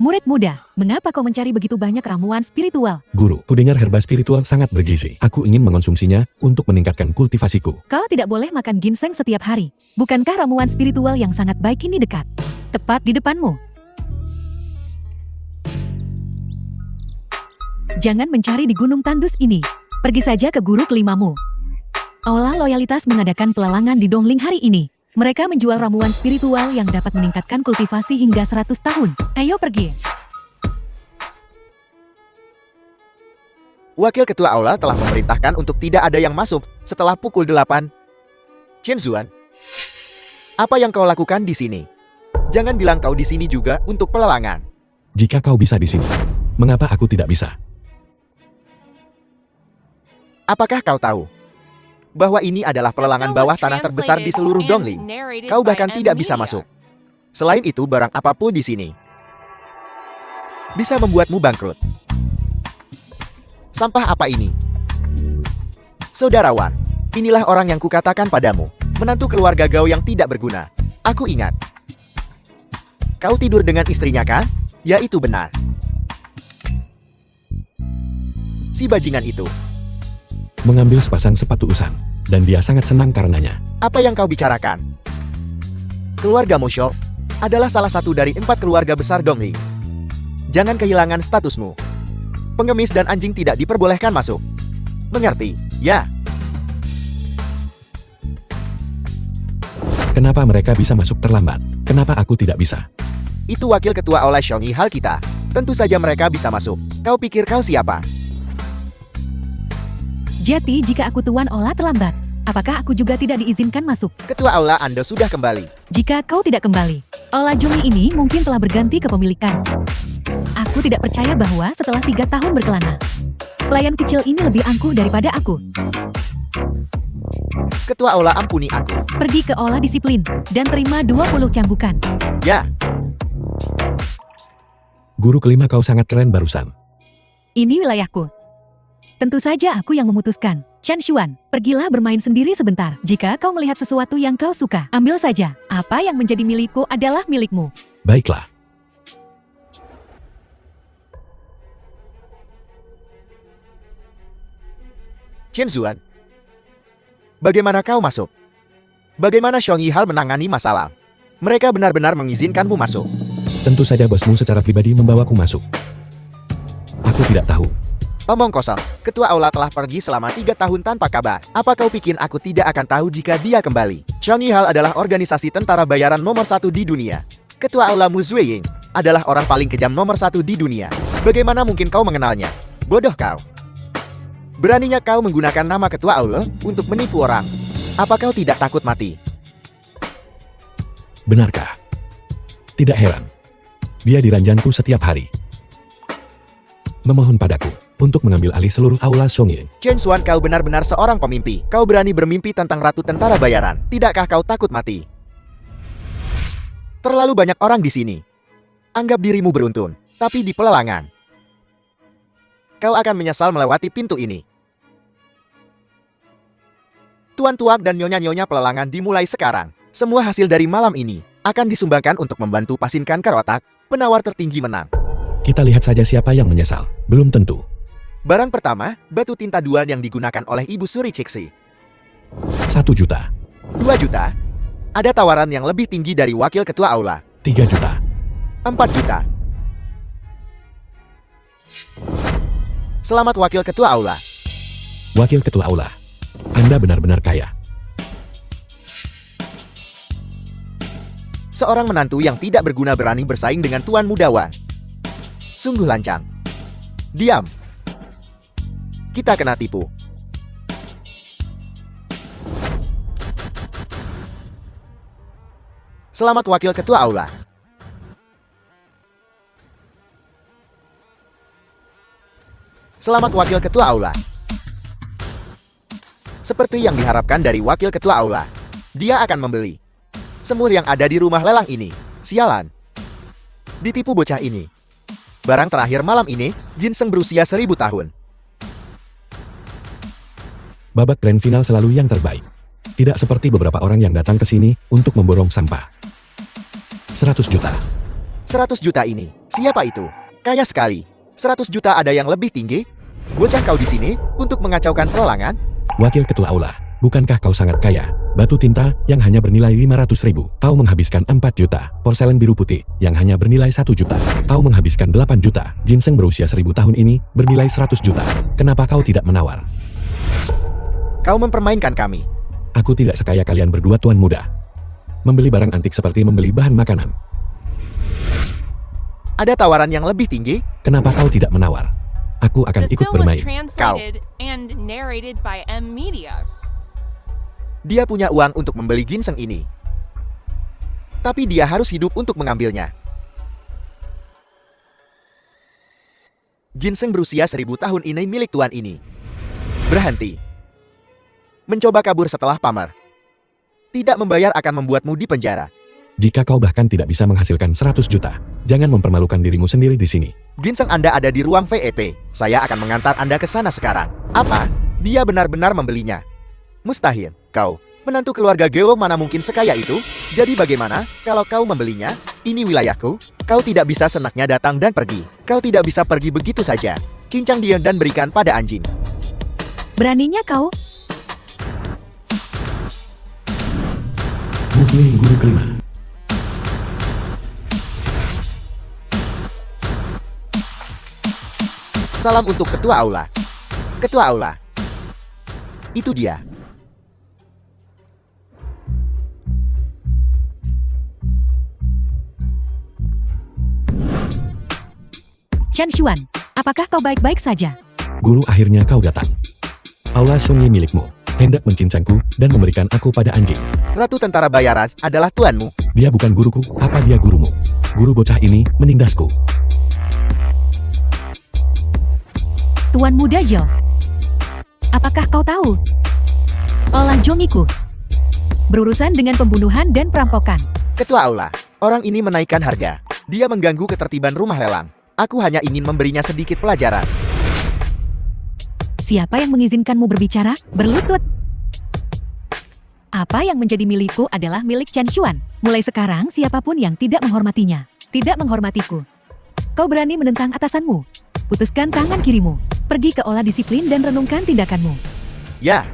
Murid muda, mengapa kau mencari begitu banyak ramuan spiritual? Guru, kudengar herba spiritual sangat bergizi. Aku ingin mengonsumsinya untuk meningkatkan kultivasiku. Kau tidak boleh makan ginseng setiap hari. Bukankah ramuan spiritual yang sangat baik ini dekat? Tepat di depanmu. Jangan mencari di gunung tandus ini. Pergi saja ke guru kelimamu. Aula Loyalitas mengadakan pelelangan di Dongling hari ini. Mereka menjual ramuan spiritual yang dapat meningkatkan kultivasi hingga 100 tahun. Ayo pergi. Wakil Ketua Aula telah memerintahkan untuk tidak ada yang masuk setelah pukul 8. Chen Zuan, apa yang kau lakukan di sini? Jangan bilang kau di sini juga untuk pelelangan. Jika kau bisa di sini, mengapa aku tidak bisa? Apakah kau tahu bahwa ini adalah pelelangan bawah tanah terbesar di seluruh Dongling? Kau bahkan tidak bisa masuk. Selain itu, barang apapun di sini bisa membuatmu bangkrut. Sampah apa ini? Saudarawan, inilah orang yang kukatakan padamu, menantu keluarga Gao yang tidak berguna. Aku ingat. Kau tidur dengan istrinya kan? Ya, itu benar. Si bajingan itu Mengambil sepasang sepatu usang, dan dia sangat senang karenanya. apa yang kau bicarakan? Keluarga Musho adalah salah satu dari 4 keluarga besar Dongling. Jangan kehilangan statusmu. Pengemis dan anjing tidak diperbolehkan masuk. Mengerti? Ya. Kenapa mereka bisa masuk terlambat? Kenapa aku tidak bisa? Itu wakil ketua oleh Xiongyi Hal kita. Tentu saja mereka bisa masuk. Kau pikir kau siapa? Jadi jika aku Tuan Ola terlambat, apakah aku juga tidak diizinkan masuk? Ketua aula Anda sudah kembali. Jika kau tidak kembali, Ola Jumi ini mungkin telah berganti kepemilikan. Aku tidak percaya bahwa setelah 3 tahun berkelana, pelayan kecil ini lebih angkuh daripada aku. Ketua aula ampuni aku. Pergi ke Ola Disiplin, dan terima 20 cambukan. Ya, Guru kelima kau sangat keren barusan. Ini wilayahku. Tentu saja aku yang memutuskan. Chen Xuan, pergilah bermain sendiri sebentar. Jika kau melihat sesuatu yang kau suka, ambil saja. Apa yang menjadi milikku adalah milikmu. Baiklah. Chen Zuan. Bagaimana kau masuk? Bagaimana Xiongyi Hal menangani masalah? Mereka benar-benar mengizinkanmu masuk. Tentu saja bosmu secara pribadi membawaku masuk. Aku tidak tahu. Omong kosong, ketua aula telah pergi selama 3 tahun tanpa kabar. Apa kau pikir aku tidak akan tahu jika dia kembali? Xiongyi Hal adalah organisasi tentara bayaran nomor 1 di dunia. Ketua aula Mu Zuiying adalah orang paling kejam nomor 1 di dunia. Bagaimana mungkin kau mengenalnya? Bodoh kau. Beraninya kau menggunakan nama ketua aula untuk menipu orang. Apa kau tidak takut mati? Benarkah? Tidak heran. Dia diranjangku setiap hari. Memohon padaku untuk mengambil alih seluruh aula Songying. Chen Xuan, kau benar-benar seorang pemimpi. Kau berani bermimpi tentang ratu tentara bayaran. Tidakkah kau takut mati? Terlalu banyak orang di sini. Anggap dirimu beruntun, tapi di pelelangan kau akan menyesal melewati pintu ini. Tuan-tuan dan nyonya-nyonya, pelelangan dimulai sekarang. Semua hasil dari malam ini akan disumbangkan untuk membantu Pasinkan Kerotak. Penawar tertinggi menang. Kita lihat saja siapa yang menyesal. Belum tentu. Barang pertama, batu tinta duan yang digunakan oleh Ibu Suri Cixi. 1 juta. 2 juta. Ada tawaran yang lebih tinggi dari wakil ketua aula. 3 juta. 4 juta. Selamat wakil ketua aula. Wakil ketua aula. Anda benar-benar kaya. Seorang menantu yang tidak berguna berani bersaing dengan Tuan Muda Wan. Sungguh lancang. Diam. Kita kena tipu. Selamat wakil ketua aula. Selamat wakil ketua aula. Seperti yang diharapkan dari wakil ketua aula, dia akan membeli semur yang ada di rumah lelang ini. Sialan. Ditipu bocah ini. Barang terakhir malam ini, ginseng berusia 1000 tahun. Babak grand final selalu yang terbaik. Tidak seperti beberapa orang yang datang ke sini untuk memborong sampah. 100 juta. 100 juta ini, siapa itu? Kaya sekali. 100 juta ada yang lebih tinggi? Bocah kau di sini untuk mengacaukan perolangan? Wakil Ketua Aula, bukankah kau sangat kaya? Batu tinta yang hanya bernilai 500.000. Kau menghabiskan 4 juta. Porselen biru putih yang hanya bernilai 1 juta. Kau menghabiskan 8 juta. Ginseng berusia 1000 tahun ini bernilai 100 juta. Kenapa kau tidak menawar? Kau mempermainkan kami. Aku tidak sekaya kalian berdua, tuan muda. Membeli barang antik seperti membeli bahan makanan. Ada tawaran yang lebih tinggi? Kenapa kau tidak menawar? Aku akan The ikut film was bermain. translated and narrated by M Media. Dia punya uang untuk membeli ginseng ini. Tapi dia harus hidup untuk mengambilnya. Ginseng berusia 1000 tahun ini milik tuan ini. Berhenti. Mencoba kabur setelah pamer. Tidak membayar akan membuatmu di penjara. Jika kau bahkan tidak bisa menghasilkan 100 juta, jangan mempermalukan dirimu sendiri di sini. Ginseng Anda ada di ruang VIP. Saya akan mengantar Anda ke sana sekarang. Apa? Dia benar-benar membelinya. Mustahil. Kau, menantu keluarga Geo mana mungkin sekaya itu? Jadi bagaimana kalau kau membelinya? Ini wilayahku. Kau tidak bisa senaknya datang dan pergi. Kau tidak bisa pergi begitu saja. Cincang dia dan berikan pada anjing. Beraninya kau? Muslim guru kelima. Salam untuk Ketua Aula. Ketua Aula. Itu dia. Chen Xuan, apakah kau baik-baik saja? Guru, akhirnya kau datang. Aula Sunyi milikmu. Hendak mencincangku dan memberikan aku pada anjing. Ratu Tentara Bayaras adalah tuanmu. Dia bukan guruku, apa dia gurumu? Guru bocah ini menindasku. Tuan Muda Jo. Apakah kau tahu? Olah Jongiku berurusan dengan pembunuhan dan perampokan. Ketua Aula, orang ini menaikkan harga. Dia mengganggu ketertiban rumah lelang. Aku hanya ingin memberinya sedikit pelajaran. Siapa yang mengizinkanmu berbicara? Berlutut. Apa yang menjadi milikku adalah milik Chen Xuan. Mulai sekarang siapapun yang tidak menghormatinya, tidak menghormatiku. Kau berani menentang atasanmu? Putuskan tangan kirimu. Pergi ke olah disiplin dan renungkan tindakanmu. Ya.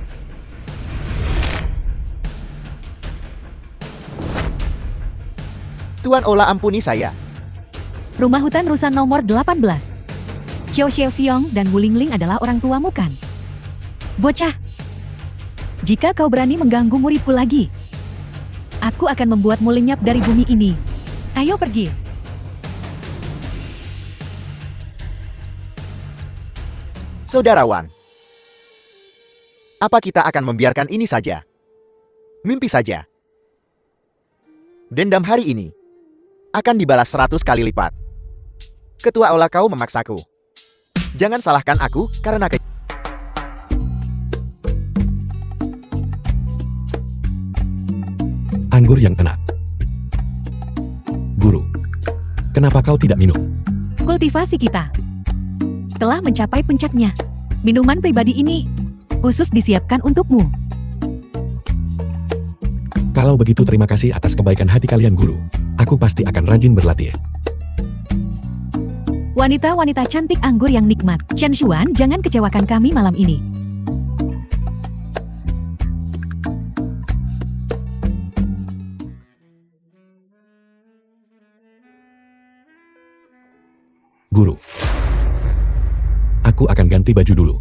Tuan Ola, ampuni saya. Rumah hutan Rusan nomor 18. Xiao Xiaoxiong dan Wu Lingling adalah orang tuamu kan? Bocah. Jika kau berani mengganggu muridku lagi, aku akan membuatmu lenyap dari bumi ini. Ayo pergi. Saudarawan, apa kita akan membiarkan ini saja? Mimpi saja. Dendam hari ini akan dibalas 100 kali lipat. Ketua Ola, kau memaksaku. Jangan salahkan aku karena Anggur yang enak. Guru, kenapa kau tidak minum? Kultivasi kita telah mencapai puncaknya. Minuman pribadi ini khusus disiapkan untukmu. Kalau begitu terima kasih atas kebaikan hati kalian guru. Aku pasti akan rajin berlatih. Wanita-wanita cantik anggur yang nikmat. Chen Xuan, jangan kecewakan kami malam ini. Guru, aku akan ganti baju dulu.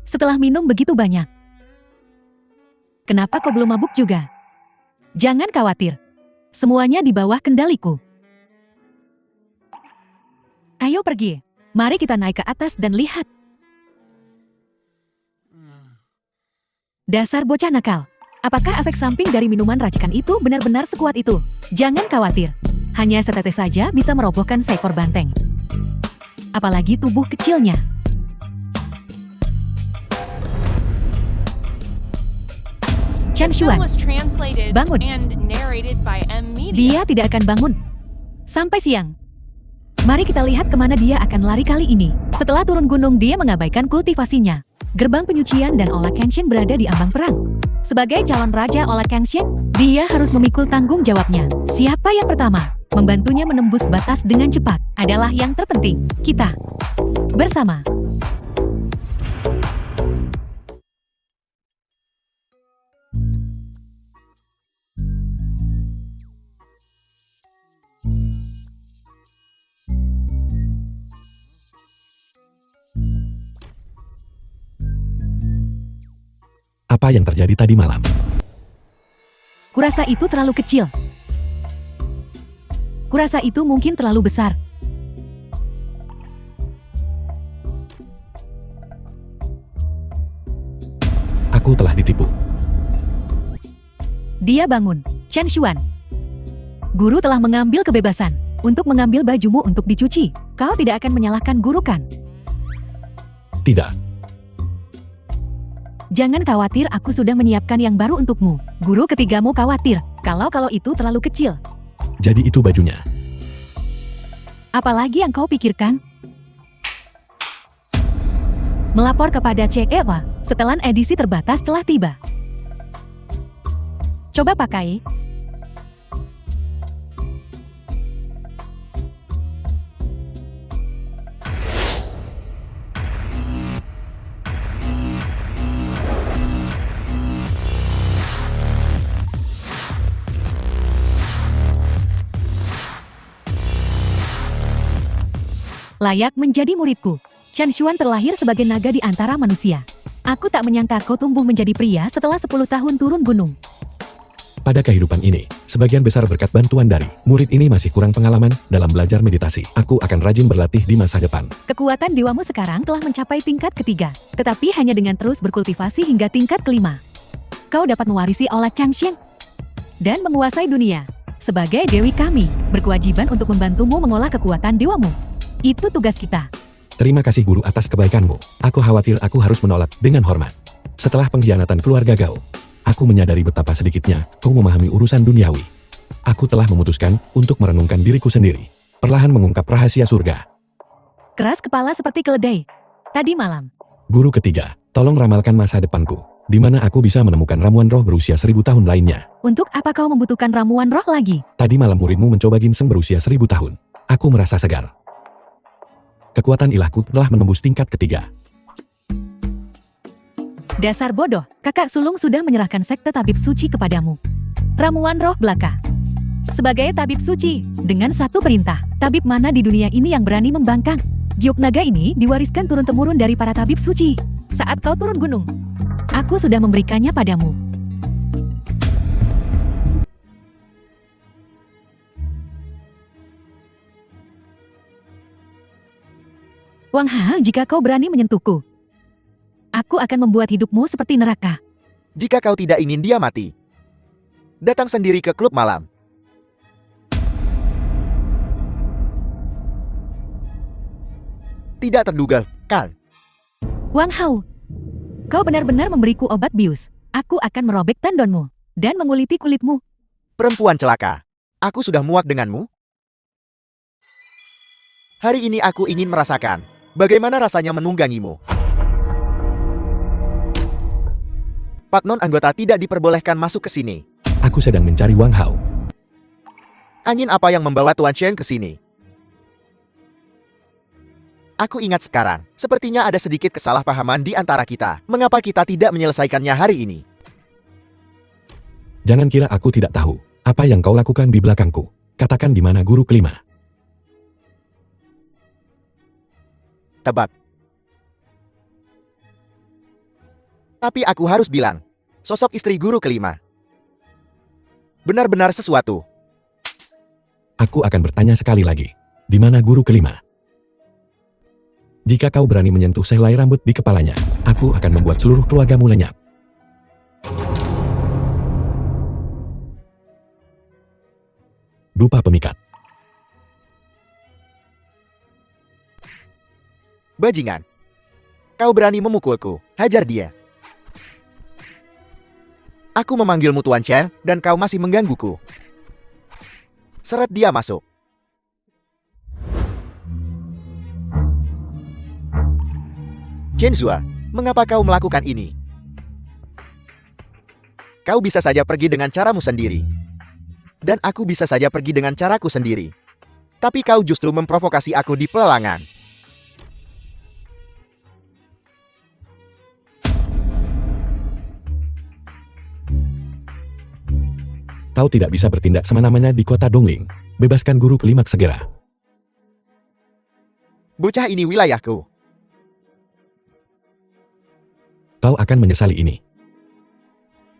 Setelah minum begitu banyak, kenapa kau belum mabuk juga? Jangan khawatir, semuanya di bawah kendaliku. Ayo pergi, mari kita naik ke atas dan lihat. Dasar bocah nakal, apakah efek samping dari minuman racikan itu benar-benar sekuat itu? Jangan khawatir, hanya setetes saja bisa merobohkan seekor banteng. Apalagi tubuh kecilnya. Chen The film Xuan, was translated bangun. and narrated by M Media. Dia tidak akan bangun sampai siang. Mari kita lihat kemana dia akan lari kali ini. Setelah turun gunung, dia mengabaikan kultivasinya. Gerbang penyucian dan olah Kenshin berada di ambang perang. Sebagai calon raja oleh Kang Xian, dia harus memikul tanggung jawabnya. Siapa yang pertama membantunya menembus batas dengan cepat adalah yang terpenting. Kita bersama. Apa yang terjadi tadi malam? Kurasa itu terlalu kecil. Kurasa itu mungkin terlalu besar. Aku telah ditipu. Dia bangun. Chen Xuan. Guru telah mengambil kebebasan untuk mengambil bajumu untuk dicuci. Kau tidak akan menyalahkan guru kan? Tidak. Jangan khawatir, aku sudah menyiapkan yang baru untukmu. Guru ketigamu khawatir kalau itu terlalu kecil. Jadi itu bajunya. Apalagi yang kau pikirkan? Melapor kepada Cek Eva, setelan edisi terbatas telah tiba. Coba pakai. Layak menjadi muridku. Chen Xuan terlahir sebagai naga di antara manusia. Aku tak menyangka kau tumbuh menjadi pria setelah 10 tahun turun gunung. Pada kehidupan ini, sebagian besar berkat bantuan dari murid ini masih kurang pengalaman dalam belajar meditasi. Aku akan rajin berlatih di masa depan. Kekuatan dewamu sekarang telah mencapai tingkat ketiga, tetapi hanya dengan terus berkultivasi hingga tingkat kelima. Kau dapat mewarisi aura Kang Xian dan menguasai dunia. Sebagai dewi kami, berkewajiban untuk membantumu mengolah kekuatan dewamu. Itu tugas kita. Terima kasih guru atas kebaikanmu. Aku khawatir aku harus menolak dengan hormat. Setelah pengkhianatan keluarga Gao, aku menyadari betapa sedikitnya kau memahami urusan duniawi. Aku telah memutuskan untuk merenungkan diriku sendiri, perlahan mengungkap rahasia surga. Keras kepala seperti keledai. Tadi malam, Guru ketiga, tolong ramalkan masa depanku, di mana aku bisa menemukan ramuan roh berusia 1000 tahun lainnya. untuk apa kau membutuhkan ramuan roh lagi? Tadi malam muridmu mencoba ginseng berusia 1000 tahun. Aku merasa segar. Kekuatan ilahku telah menembus tingkat ketiga. Dasar bodoh, kakak sulung sudah menyerahkan sekte tabib suci kepadamu. Ramuan roh belaka. Sebagai tabib suci, dengan satu perintah, tabib mana di dunia ini yang berani membangkang? Giok naga ini diwariskan turun-temurun dari para tabib suci. Saat kau turun gunung, aku sudah memberikannya padamu. Wang Ha, jika kau berani menyentuhku, aku akan membuat hidupmu seperti neraka. Jika kau tidak ingin dia mati, datang sendiri ke klub malam. Tidak terduga, kan? Wang Hao, kau benar-benar memberiku obat bius. Aku akan merobek tendonmu dan menguliti kulitmu. Perempuan celaka. Aku sudah muak denganmu. Hari ini aku ingin merasakan bagaimana rasanya menunggangimu. Pak Non anggota tidak diperbolehkan masuk ke sini. Aku sedang mencari Wang Hao. Angin apa yang membawa Tuan Shen ke sini? Aku ingat sekarang, sepertinya ada sedikit kesalahpahaman di antara kita. Mengapa kita tidak menyelesaikannya hari ini? Jangan kira aku tidak tahu apa yang kau lakukan di belakangku. Katakan di mana guru kelima. Tebak. Tapi aku harus bilang, sosok istri guru kelima benar-benar sesuatu. Aku akan bertanya sekali lagi. Di mana guru kelima? Jika kau berani menyentuh sehelai rambut di kepalanya, aku akan membuat seluruh keluargamu lenyap. Dupa pemikat. Bajingan. Kau berani memukulku, hajar dia. Aku memanggilmu Tuan Chen, dan kau masih menggangguku. Seret dia masuk. Chen Zua, mengapa kau melakukan ini? Kau bisa saja pergi dengan caramu sendiri. Dan aku bisa saja pergi dengan caraku sendiri. Tapi kau justru memprovokasi aku di pelelangan. Kau tidak bisa bertindak semena-mena di kota Dongling. Bebaskan guru klimaks segera. Bocah ini wilayahku. Kau akan menyesali ini.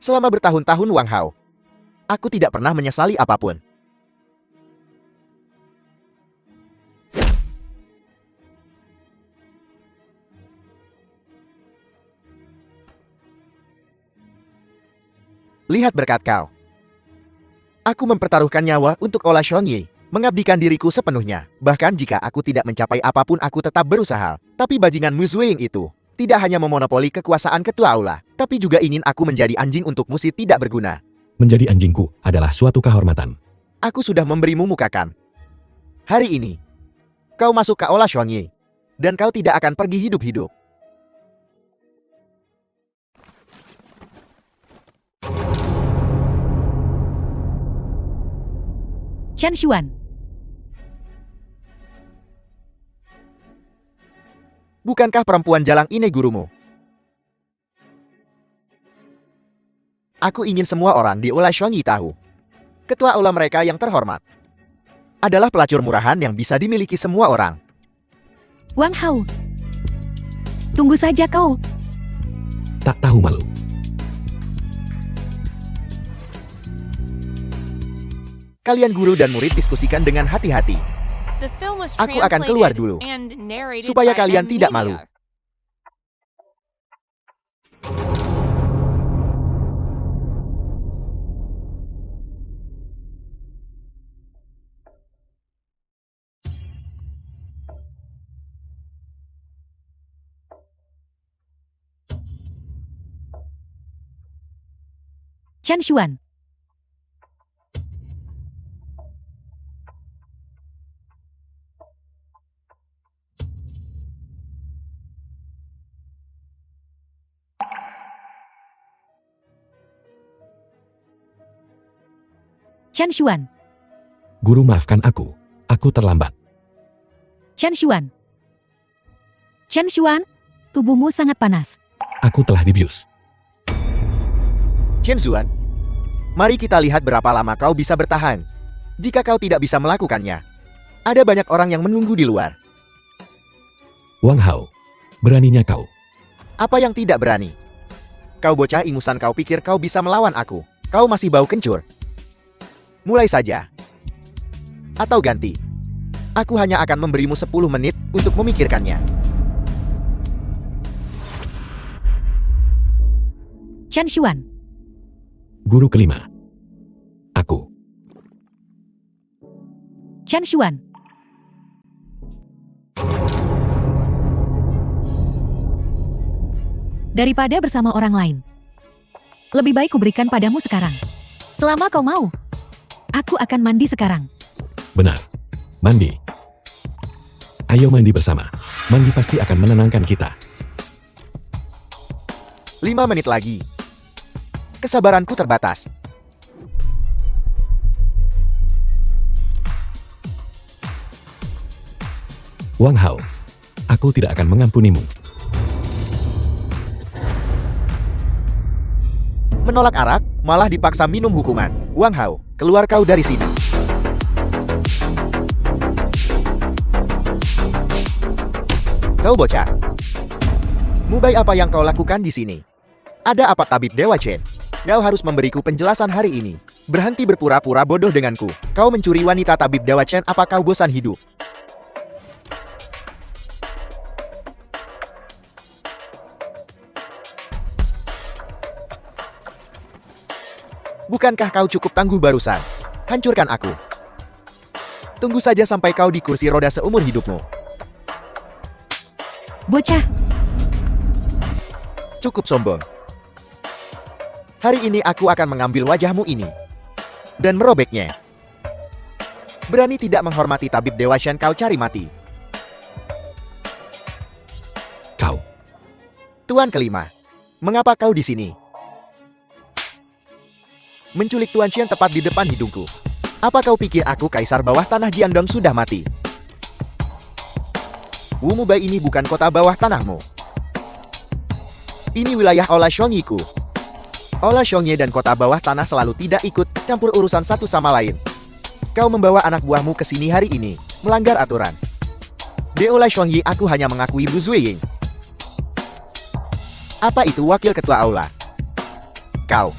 Selama bertahun-tahun Wang Hao, aku tidak pernah menyesali apapun. Lihat berkat kau. Aku mempertaruhkan nyawa untuk Ola Shongyi, mengabdikan diriku sepenuhnya. Bahkan jika aku tidak mencapai apapun aku tetap berusaha. Tapi bajingan Mu Zuiying itu tidak hanya memonopoli kekuasaan ketua aula, tapi juga ingin aku menjadi anjing untuk musi tidak berguna. Menjadi anjingku adalah suatu kehormatan. Aku sudah memberimu mukakan. Hari ini, kau masuk ke Aula Shongyi, dan kau tidak akan pergi hidup-hidup. Chen Xuan. Bukankah perempuan jalang ini gurumu? Aku ingin semua orang di Aula Shongyi tahu. Ketua aula mereka yang terhormat adalah pelacur murahan yang bisa dimiliki semua orang. Wang Hao. Tunggu saja kau. Tak tahu malu. Kalian guru dan murid diskusikan dengan hati-hati. The film was Aku akan keluar translated dulu, and narrated supaya by kalian M tidak Media. malu. Chen Xuan. Chen Xuan. Guru, maafkan aku. Aku terlambat. Chen Xuan. Chen Xuan, tubuhmu sangat panas. Aku telah dibius. Chen Xuan, mari kita lihat berapa lama kau bisa bertahan. Jika kau tidak bisa melakukannya, ada banyak orang yang menunggu di luar. Wang Hao. Beraninya kau. Apa yang tidak berani? Kau bocah ingusan, kau pikir kau bisa melawan aku? Kau masih bau kencur. Mulai saja. Atau ganti. Aku hanya akan memberimu 10 menit untuk memikirkannya. Chen Xuan. Guru kelima. Aku. Chen Xuan. Daripada bersama orang lain, lebih baik kuberikan padamu sekarang. Selama kau mau, aku akan mandi sekarang. Benar. Mandi. Ayo mandi bersama. Mandi pasti akan menenangkan kita. 5 menit lagi. Kesabaranku terbatas. Wang Hao. Aku tidak akan mengampunimu. Menolak arak, malah dipaksa minum hukuman. Wang Hao, keluar kau dari sini. Kau bocah. Mubai, apa yang kau lakukan di sini? Ada apa, tabib Dewa Chen? Kau harus memberiku penjelasan hari ini. Berhenti berpura-pura bodoh denganku. Kau mencuri wanita tabib Dewa Chen, apa kau bosan hidup? Bukankah kau cukup tangguh barusan? Hancurkan aku. Tunggu saja sampai kau di kursi roda seumur hidupmu. Bocah, Cukup sombong. Hari ini aku akan mengambil wajahmu ini dan merobeknya. Berani tidak menghormati tabib Dewa Shen, kau cari mati. Kau. Tuan kelima, mengapa kau di sini? menculik Tuan Chen tepat di depan hidungku. Apa kau pikir aku kaisar bawah tanah Jiandong sudah mati? Wu Mubai ini bukan kota bawah tanahmu. Ini wilayah Ola Shongyi-ku. Ola Shongyi dan kota bawah tanah selalu tidak ikut campur urusan satu sama lain. Kau membawa anak buahmu ke sini hari ini, melanggar aturan. Di Ola Shongyi aku hanya mengakui Bu Zuiying. Apa itu wakil ketua aula? Kau.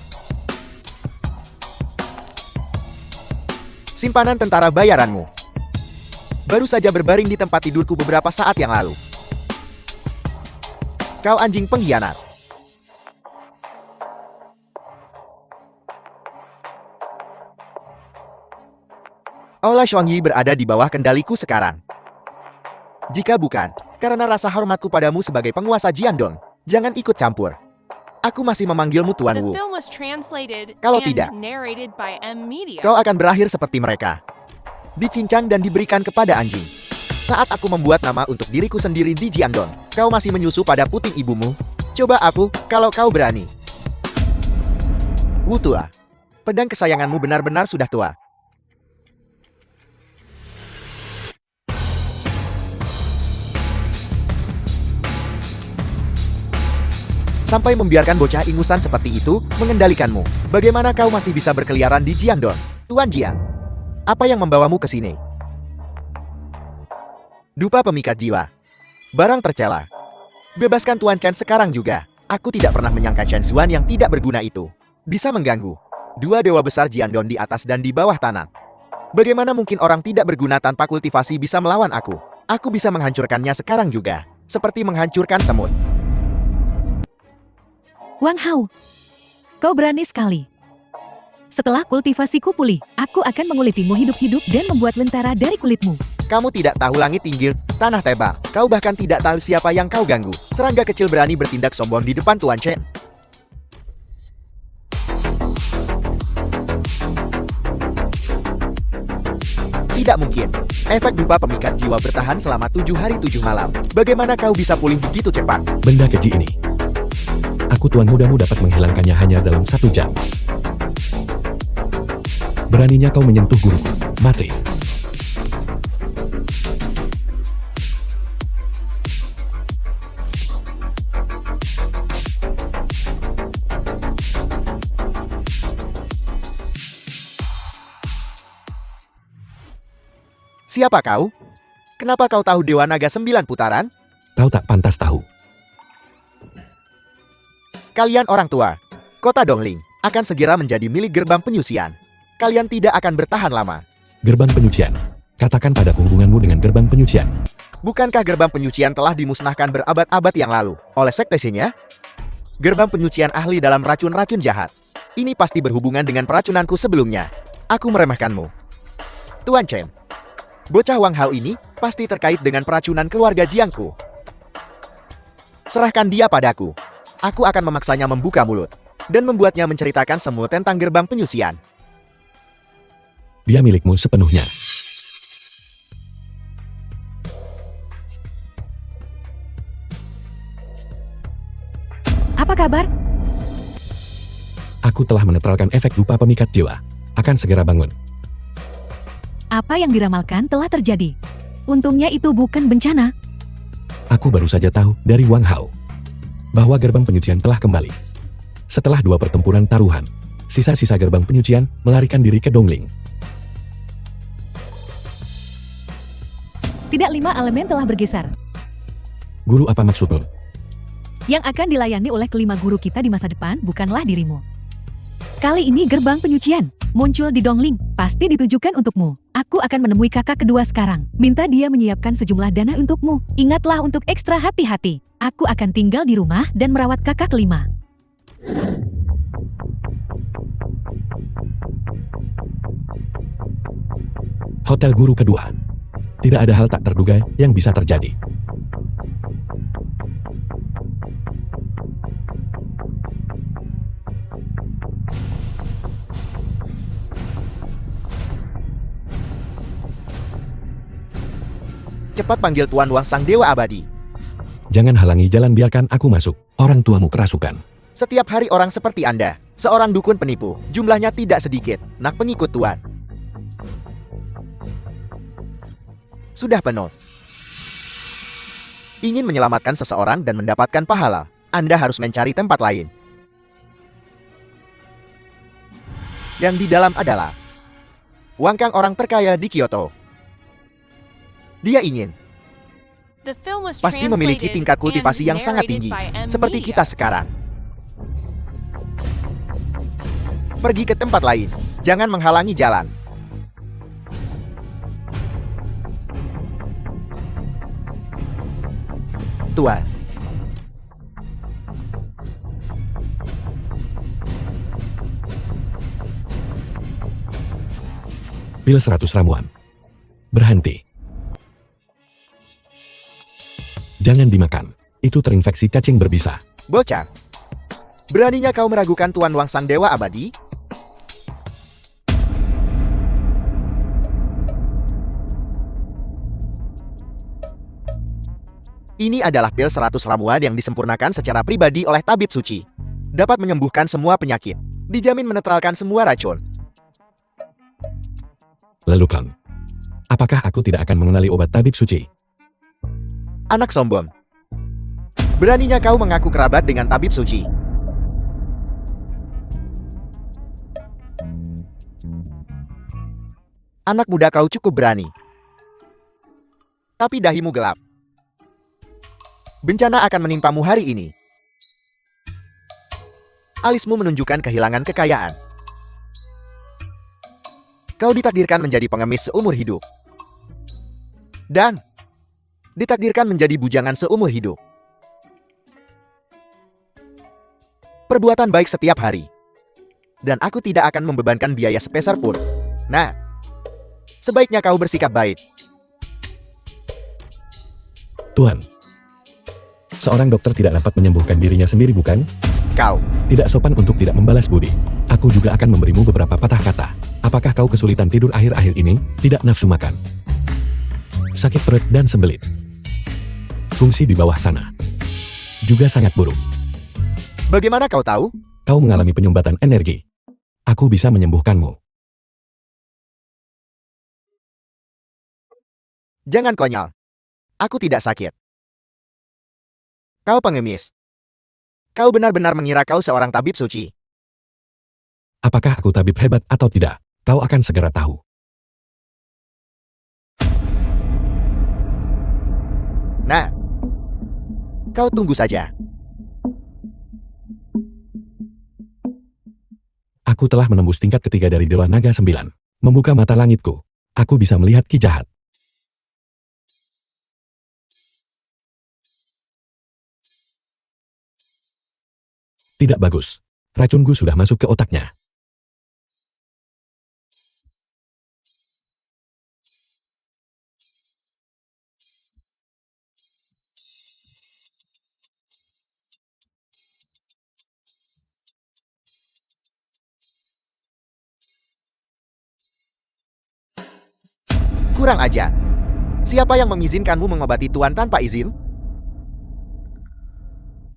Simpanan tentara bayaranmu. Baru saja berbaring di tempat tidurku beberapa saat yang lalu. Kau anjing pengkhianat. Aula Shongyi berada di bawah kendaliku sekarang. Jika bukan, karena rasa hormatku padamu sebagai penguasa Jiandong, jangan ikut campur. Aku masih memanggilmu Tuan The Wu. film was translated Kalau and tidak, narrated by M Media. Kau akan berakhir seperti mereka. Dicincang dan diberikan kepada anjing. Saat aku membuat nama untuk diriku sendiri di Jiandong, kau masih menyusu pada puting ibumu. Coba aku, kalau kau berani. Wu tua. Pedang kesayanganmu benar-benar sudah tua. Sampai membiarkan bocah ingusan seperti itu mengendalikanmu. Bagaimana kau masih bisa berkeliaran di Jiandong, Tuan Jiang? Apa yang membawamu ke sini? Dupa pemikat jiwa. Barang tercela. Bebaskan Tuan Chen sekarang juga. Aku tidak pernah menyangka Chen Xuan yang tidak berguna itu bisa mengganggu dua dewa besar Jiandong di atas dan di bawah tanah. Bagaimana mungkin orang tidak berguna tanpa kultivasi bisa melawan aku? Aku bisa menghancurkannya sekarang juga, seperti menghancurkan semut. Wang Hao, kau berani sekali. Setelah kultivasiku pulih, aku akan mengulitimu hidup-hidup dan membuat lentera dari kulitmu. Kamu tidak tahu langit tinggi, tanah tebal. Kau bahkan tidak tahu siapa yang kau ganggu. Serangga kecil berani bertindak sombong di depan Tuan Chen. Tidak mungkin. Efek dupa pemikat jiwa bertahan selama 7 hari 7 malam. Bagaimana kau bisa pulih begitu cepat? Benda keji ini. Aku tuan mudamu dapat menghilangkannya hanya dalam 1 jam. Beraninya kau menyentuh guruku. Mati. Siapa kau? Kenapa kau tahu Dewa Naga 9 putaran? Kau tak pantas tahu. Kalian orang tua, kota Dongling akan segera menjadi milik gerbang penyucian. Kalian tidak akan bertahan lama. Gerbang penyucian. Katakan padaku hubunganmu dengan gerbang penyucian. Bukankah gerbang penyucian telah dimusnahkan berabad-abad yang lalu oleh sektesinya? Gerbang penyucian ahli dalam racun-racun jahat. Ini pasti berhubungan dengan peracunanku sebelumnya. Aku meremehkanmu. Tuan Chen, bocah Wang Hao ini pasti terkait dengan peracunan keluarga Jiangku. Serahkan dia padaku. Aku akan memaksanya membuka mulut dan membuatnya menceritakan semua tentang gerbang penyucian. Dia milikmu sepenuhnya. Apa kabar? Aku telah menetralkan efek dupa pemikat jiwa. Akan segera bangun. Apa yang diramalkan telah terjadi. Untungnya itu bukan bencana. Aku baru saja tahu dari Wang Hao bahwa gerbang penyucian telah kembali. Setelah 2 pertempuran taruhan, sisa-sisa gerbang penyucian melarikan diri ke Dongling. Tidak 5 elemen telah bergeser. Guru, apa maksudmu? Yang akan dilayani oleh kelima guru kita di masa depan bukanlah dirimu. Kali ini gerbang penyucian muncul di Dongling, pasti ditujukan untukmu. Aku akan menemui kakak kedua sekarang. Minta dia menyiapkan sejumlah dana untukmu. Ingatlah untuk ekstra hati-hati. Aku akan tinggal di rumah dan merawat kakak kelima. Hotel guru kedua. Tidak ada hal tak terduga yang bisa terjadi. Cepat panggil Tuan Wang Sang Dewa Abadi. Jangan halangi jalan, biarkan aku masuk. Orang tuamu kerasukan. Setiap hari orang seperti Anda, seorang dukun penipu, jumlahnya tidak sedikit, nak pengikut Tuan. Sudah penuh. Ingin menyelamatkan seseorang dan mendapatkan pahala, Anda harus mencari tempat lain. Yang di dalam adalah Wang Kang, orang terkaya di Kyoto. Dia ingin The film was pasti memiliki translated tingkat kultivasi and yang sangat narrated tinggi, by M. seperti Media. kita sekarang. Pergi ke tempat lain, jangan menghalangi jalan. Tuan, Pil 100 ramuan. Berhenti. Jangan dimakan. Itu terinfeksi cacing berbisa. bocah. Beraninya kau meragukan Tuan Wang Sang Dewa Abadi? Ini adalah pil 100 ramuan yang disempurnakan secara pribadi oleh tabib suci. Dapat menyembuhkan semua penyakit. Dijamin menetralkan semua racun. Lalu Kang, apakah aku tidak akan mengenali obat tabib suci? Anak sombong. Beraninya kau mengaku kerabat dengan tabib suci. Anak muda, kau cukup berani. Tapi dahimu gelap. Bencana akan menimpamu hari ini. Alismu menunjukkan kehilangan kekayaan. Kau ditakdirkan menjadi pengemis seumur hidup. Dan ditakdirkan menjadi bujangan seumur hidup. Perbuatan baik setiap hari. Dan aku tidak akan membebankan biaya sepeser pun. Nah, sebaiknya kau bersikap baik. Tuhan, seorang dokter tidak dapat menyembuhkan dirinya sendiri, bukan? Kau, Tidak sopan untuk tidak membalas budi. Aku juga akan memberimu beberapa patah kata. Apakah kau kesulitan tidur akhir-akhir ini? Tidak nafsu makan. Sakit perut dan sembelit. Fungsi di bawah sana juga sangat buruk. bagaimana kau tahu? Kau mengalami penyumbatan energi. Aku bisa menyembuhkanmu. Jangan konyol. Aku tidak sakit. Kau pengemis. Kau benar-benar mengira kau seorang tabib suci. Apakah aku tabib hebat atau tidak? Kau akan segera tahu. Nah, kau tunggu saja. Aku telah menembus tingkat ketiga dari Dewa Naga 9. Membuka mata langitku. Aku bisa melihat Ki Jahat. Tidak bagus. Racunku sudah masuk ke otaknya. Kurang ajar. Siapa yang mengizinkanmu mengobati Tuan tanpa izin?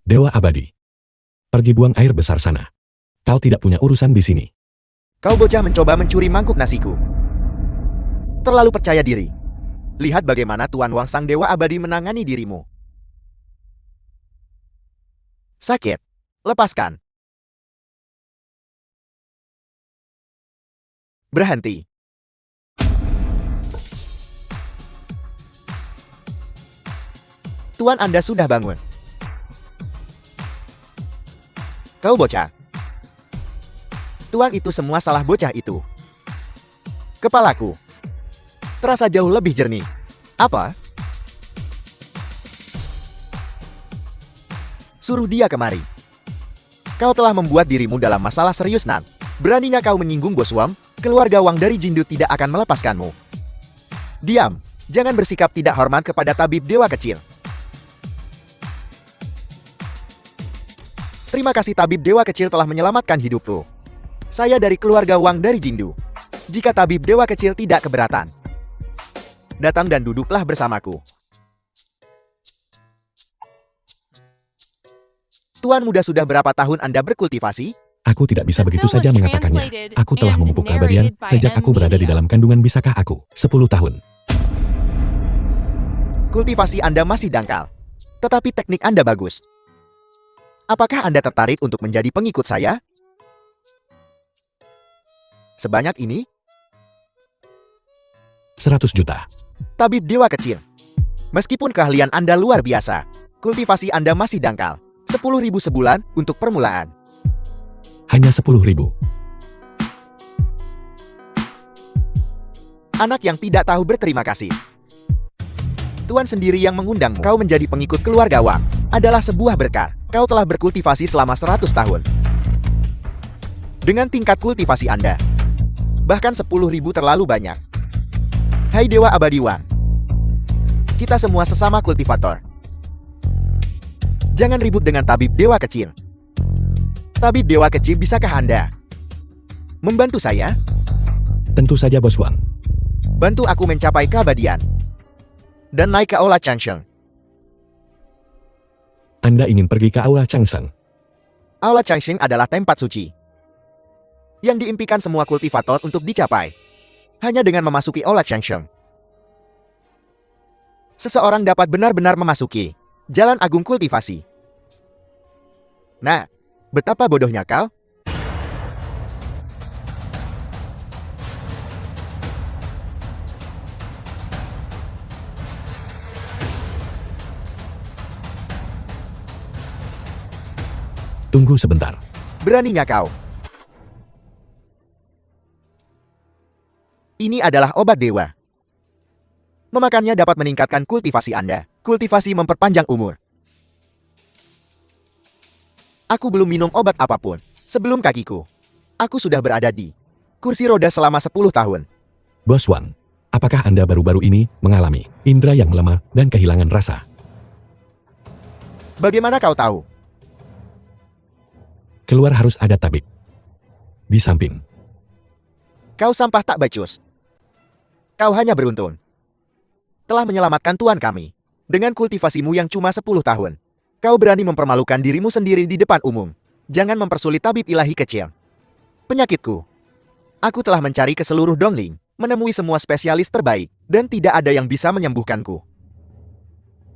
Dewa Abadi. Pergi buang air besar sana. Kau tidak punya urusan di sini. Kau bocah mencoba mencuri mangkuk nasiku. Terlalu percaya diri. Lihat bagaimana Tuan Wang Sang Dewa Abadi menangani dirimu. Sakit. Lepaskan. Berhenti. Tuan, Anda sudah bangun. Kau bocah. Tuan, itu semua salah bocah itu. Kepalaku terasa jauh lebih jernih. Apa? Suruh dia kemari. Kau telah membuat dirimu dalam masalah serius, Nan. Beraninya kau menyinggung Bos Wang, keluarga Wang dari Jindu tidak akan melepaskanmu. Diam. Jangan bersikap tidak hormat kepada tabib dewa kecil. Terima kasih tabib dewa kecil telah menyelamatkan hidupku. Saya dari keluarga Wang dari Jindu. Jika tabib dewa kecil tidak keberatan, datang dan duduklah bersamaku. Tuan muda, sudah berapa tahun Anda berkultivasi? Aku tidak bisa The begitu film saja was mengatakannya. translated Aku telah and memupuk keabadian narrated by sejak aku berada di M-Media. dalam kandungan. Bisakah aku? 10 tahun. Kultivasi Anda masih dangkal. Tetapi teknik Anda bagus. Apakah Anda tertarik untuk menjadi pengikut saya? Sebanyak ini? 100 juta. Tabib dewa kecil. Meskipun keahlian Anda luar biasa, kultivasi Anda masih dangkal. 10.000 sebulan untuk permulaan. Hanya 10.000. Anak yang tidak tahu berterima kasih. Tuan sendiri yang mengundangmu. Kau menjadi pengikut keluarga Wang adalah sebuah berkah. Kau telah berkultivasi selama 100 tahun. Dengan tingkat kultivasi Anda, bahkan 10.000 terlalu banyak. Hai Dewa Abadi Wang. Kita semua sesama kultivator. Jangan ribut dengan tabib dewa kecil. Tabib dewa kecil, bisakah Anda membantu saya? Tentu saja, Bos Wang. Bantu aku mencapai keabadian dan naik ke Aula Changsheng. Anda ingin pergi ke Aula Changsheng? Aula Changsheng adalah tempat suci yang diimpikan semua kultivator untuk dicapai. Hanya dengan memasuki Aula Changsheng, seseorang dapat benar-benar memasuki jalan agung kultivasi. Nah, betapa bodohnya kau? Tunggu sebentar. Beraninya kau? Ini adalah obat dewa. Memakannya dapat meningkatkan kultivasi Anda. Kultivasi memperpanjang umur. Aku belum minum obat apapun sebelum kakiku. Aku sudah berada di kursi roda selama 10 tahun. Bos Wang, apakah Anda baru-baru ini mengalami indera yang melemah dan kehilangan rasa? Bagaimana kau tahu? Keluar harus ada tabib di samping. Kau sampah tak becus. Kau hanya beruntung telah menyelamatkan tuan kami. Dengan kultivasimu yang cuma 10 tahun, kau berani mempermalukan dirimu sendiri di depan umum. Jangan mempersulit tabib ilahi kecil. Penyakitku. Aku telah mencari ke seluruh Dongling, menemui semua spesialis terbaik, dan tidak ada yang bisa menyembuhkanku.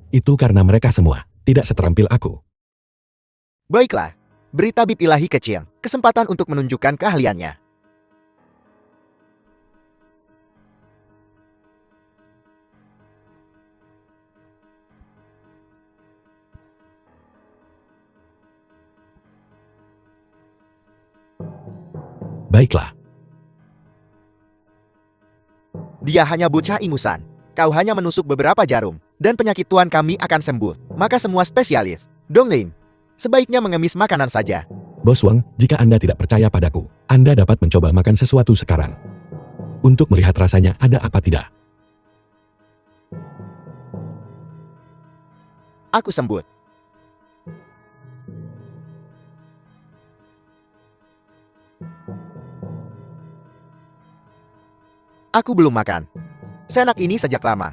Itu karena mereka semua tidak seterampil aku. Baiklah, beri tabib ilahi kecil kesempatan untuk menunjukkan keahliannya. Baiklah. Dia hanya bocah ingusan. Kau hanya menusuk beberapa jarum, dan penyakit tuan kami akan sembuh. Maka semua spesialis Dongling sebaiknya mengemis makanan saja. Bos Wang, jika Anda tidak percaya padaku, Anda dapat mencoba makan sesuatu sekarang. Untuk melihat rasanya ada apa tidak. Aku sembut. Aku belum makan senak ini sejak lama.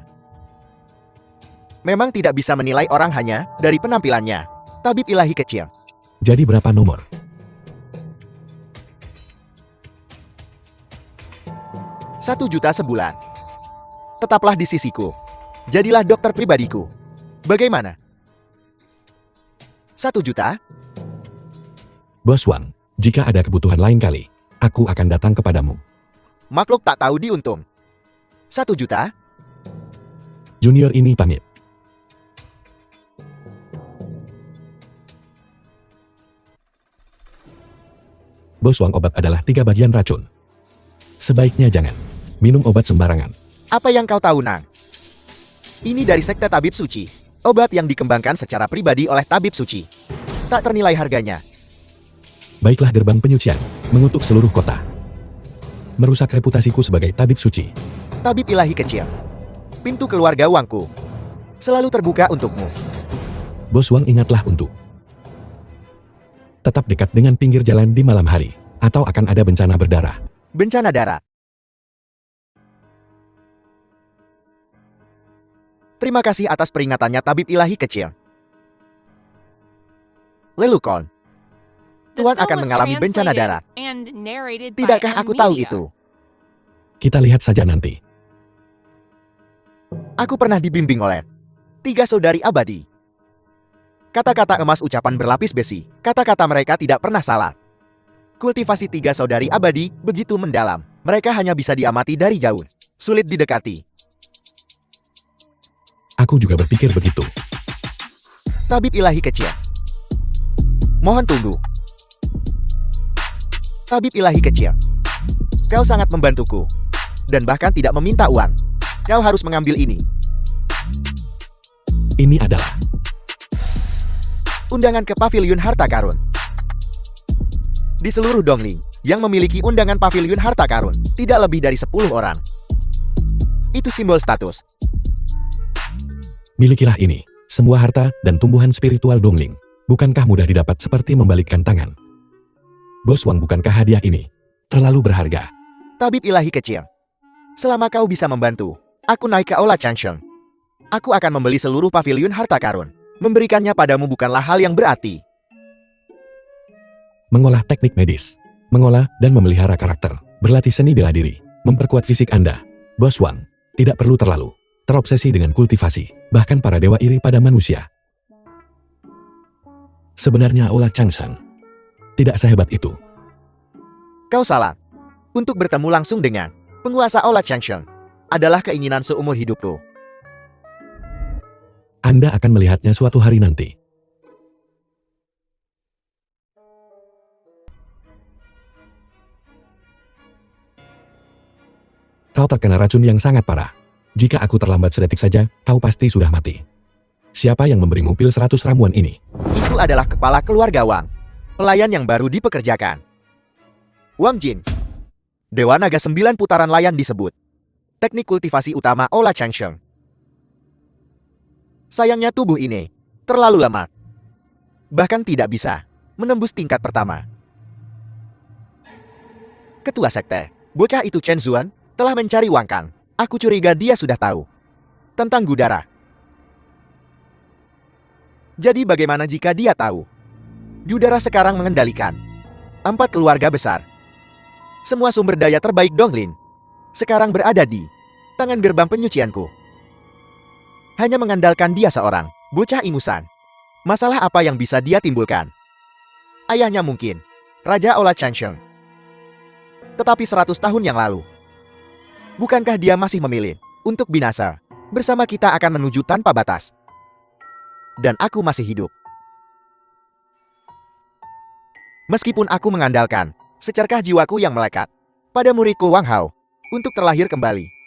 Memang tidak bisa menilai orang hanya dari penampilannya. Tabib ilahi kecil. Jadi berapa nomor? 1 juta sebulan. Tetaplah di sisiku. Jadilah dokter pribadiku. Bagaimana? 1 juta? Bos Wang, jika ada kebutuhan lain kali, aku akan datang kepadamu. Makhluk tak tahu diuntung. 1 juta? Junior ini pamit. Bos Wang, obat adalah 3 bagian racun. Sebaiknya jangan minum obat sembarangan. Apa yang kau tahu, Nang? Ini dari sekte tabib suci. Obat yang dikembangkan secara pribadi oleh tabib suci. Tak ternilai harganya. Baiklah, gerbang penyucian mengutuk seluruh kota. Merusak reputasiku sebagai tabib suci. Tabib ilahi kecil. Pintu keluarga Wangku selalu terbuka untukmu. Bos Wang, ingatlah untuk tetap dekat dengan pinggir jalan di malam hari, atau akan ada bencana berdarah. Bencana darat. Terima kasih atas peringatannya, tabib ilahi kecil. Lelukon. The Tuan film akan was mengalami bencana translated darat. and narrated by Tidakkah M aku tahu Media. itu? Kita lihat saja nanti. Aku pernah dibimbing oleh 3 saudari abadi. Kata-kata emas ucapan berlapis besi. Kata-kata mereka tidak pernah salah. Kultivasi 3 saudari abadi begitu mendalam. Mereka hanya bisa diamati dari jauh. Sulit didekati. Aku juga berpikir begitu. Tabib ilahi kecil. Mohon tunggu. Tabib ilahi kecil. Kau sangat membantuku. Dan bahkan tidak meminta uang. Kau harus mengambil ini. Ini adalah Undangan ke Paviliun Harta Karun. Di seluruh Dongling, yang memiliki undangan Paviliun Harta Karun, tidak lebih dari 10 orang. Itu simbol status. milikilah ini. Semua harta dan tumbuhan spiritual Dongling. Bukankah mudah didapat seperti membalikkan tangan? Bos Wang, bukankah hadiah ini terlalu berharga? Tabib ilahi kecil. Selama kau bisa membantu, aku naik ke Aula Changsheng. Aku akan membeli seluruh Paviliun Harta Karun. Memberikannya padamu bukanlah hal yang berarti. Mengolah teknik medis, mengolah dan memelihara karakter, berlatih seni bela diri, memperkuat fisik Anda. Bos Wang, tidak perlu terlalu terobsesi dengan kultivasi, bahkan para dewa iri pada manusia. Sebenarnya Aula Changsheng tidak sehebat itu. Kau salah. Untuk bertemu langsung dengan penguasa Aula Changsheng adalah keinginan seumur hidupku. Anda akan melihatnya suatu hari nanti. Kau terkena racun yang sangat parah. Jika aku terlambat sedetik saja, kau pasti sudah mati. Siapa yang memberimu pil 100 ramuan ini? Itu adalah kepala keluarga Wang. Pelayan yang baru dipekerjakan. Wang Jin. Dewa Naga 9 putaran layan disebut. Teknik kultivasi utama Aula Changsheng. Sayangnya tubuh ini terlalu lemah. Bahkan tidak bisa menembus tingkat pertama. Ketua sekte, bocah itu Chen Zuan, telah mencari Wang Kang. Aku curiga dia sudah tahu tentang Gudara. Jadi bagaimana jika dia tahu? Gudara sekarang mengendalikan 4 keluarga besar. Semua sumber daya terbaik Donglin sekarang berada di tangan gerbang penyucianku. Hanya mengandalkan dia seorang, bocah ingusan. Masalah apa yang bisa dia timbulkan? Ayahnya mungkin Raja Aula Changsheng. Tetapi 100 tahun yang lalu, bukankah dia masih memilih untuk binasa? Bersama kita akan menuju tanpa batas. Dan aku masih hidup. Meskipun aku mengandalkan secerkah jiwaku yang melekat pada muridku Wang Hao untuk terlahir kembali.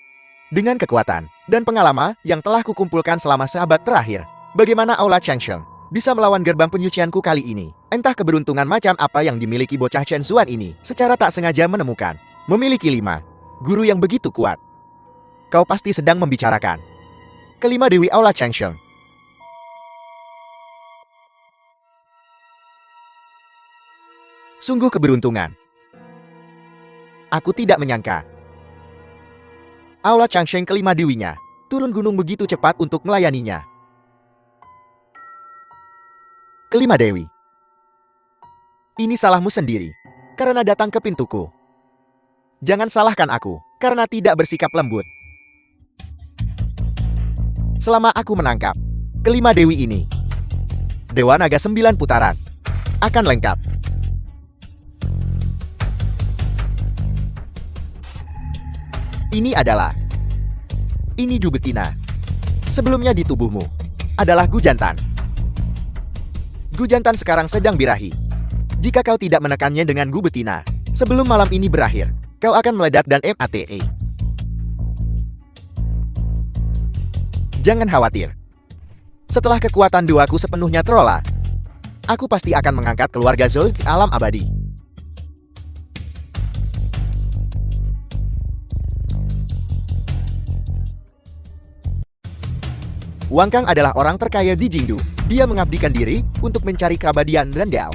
Dengan kekuatan dan pengalaman yang telah kukumpulkan selama seabad terakhir, bagaimana Aula Changsheng bisa melawan gerbang penyucianku kali ini? Entah keberuntungan macam apa yang dimiliki bocah Chen Zuan ini, secara tak sengaja menemukan memiliki 5 guru yang begitu kuat. Kau pasti sedang membicarakan kelima Dewi Aula Changsheng. Sungguh keberuntungan. Aku tidak menyangka Aula Changsheng kelima dewinya turun gunung begitu cepat untuk melayaninya. Kelima dewi. Ini salahmu sendiri, karena datang ke pintuku. Jangan salahkan aku, karena tidak bersikap lembut. Selama aku menangkap kelima dewi ini, Dewa Naga 9 putaran akan lengkap. Ini Du betina. Sebelumnya di tubuhmu adalah Gu Jantan. Gu Jantan sekarang sedang birahi. Jika kau tidak menekannya dengan Gu betina, sebelum malam ini berakhir, kau akan meledak dan mate. Jangan khawatir. Setelah kekuatan duaku sepenuhnya terolah, aku pasti akan mengangkat keluarga Zhou ke alam abadi. Wang Kang adalah orang terkaya di Jingdu. Dia mengabdikan diri untuk mencari keabadian dan Dao.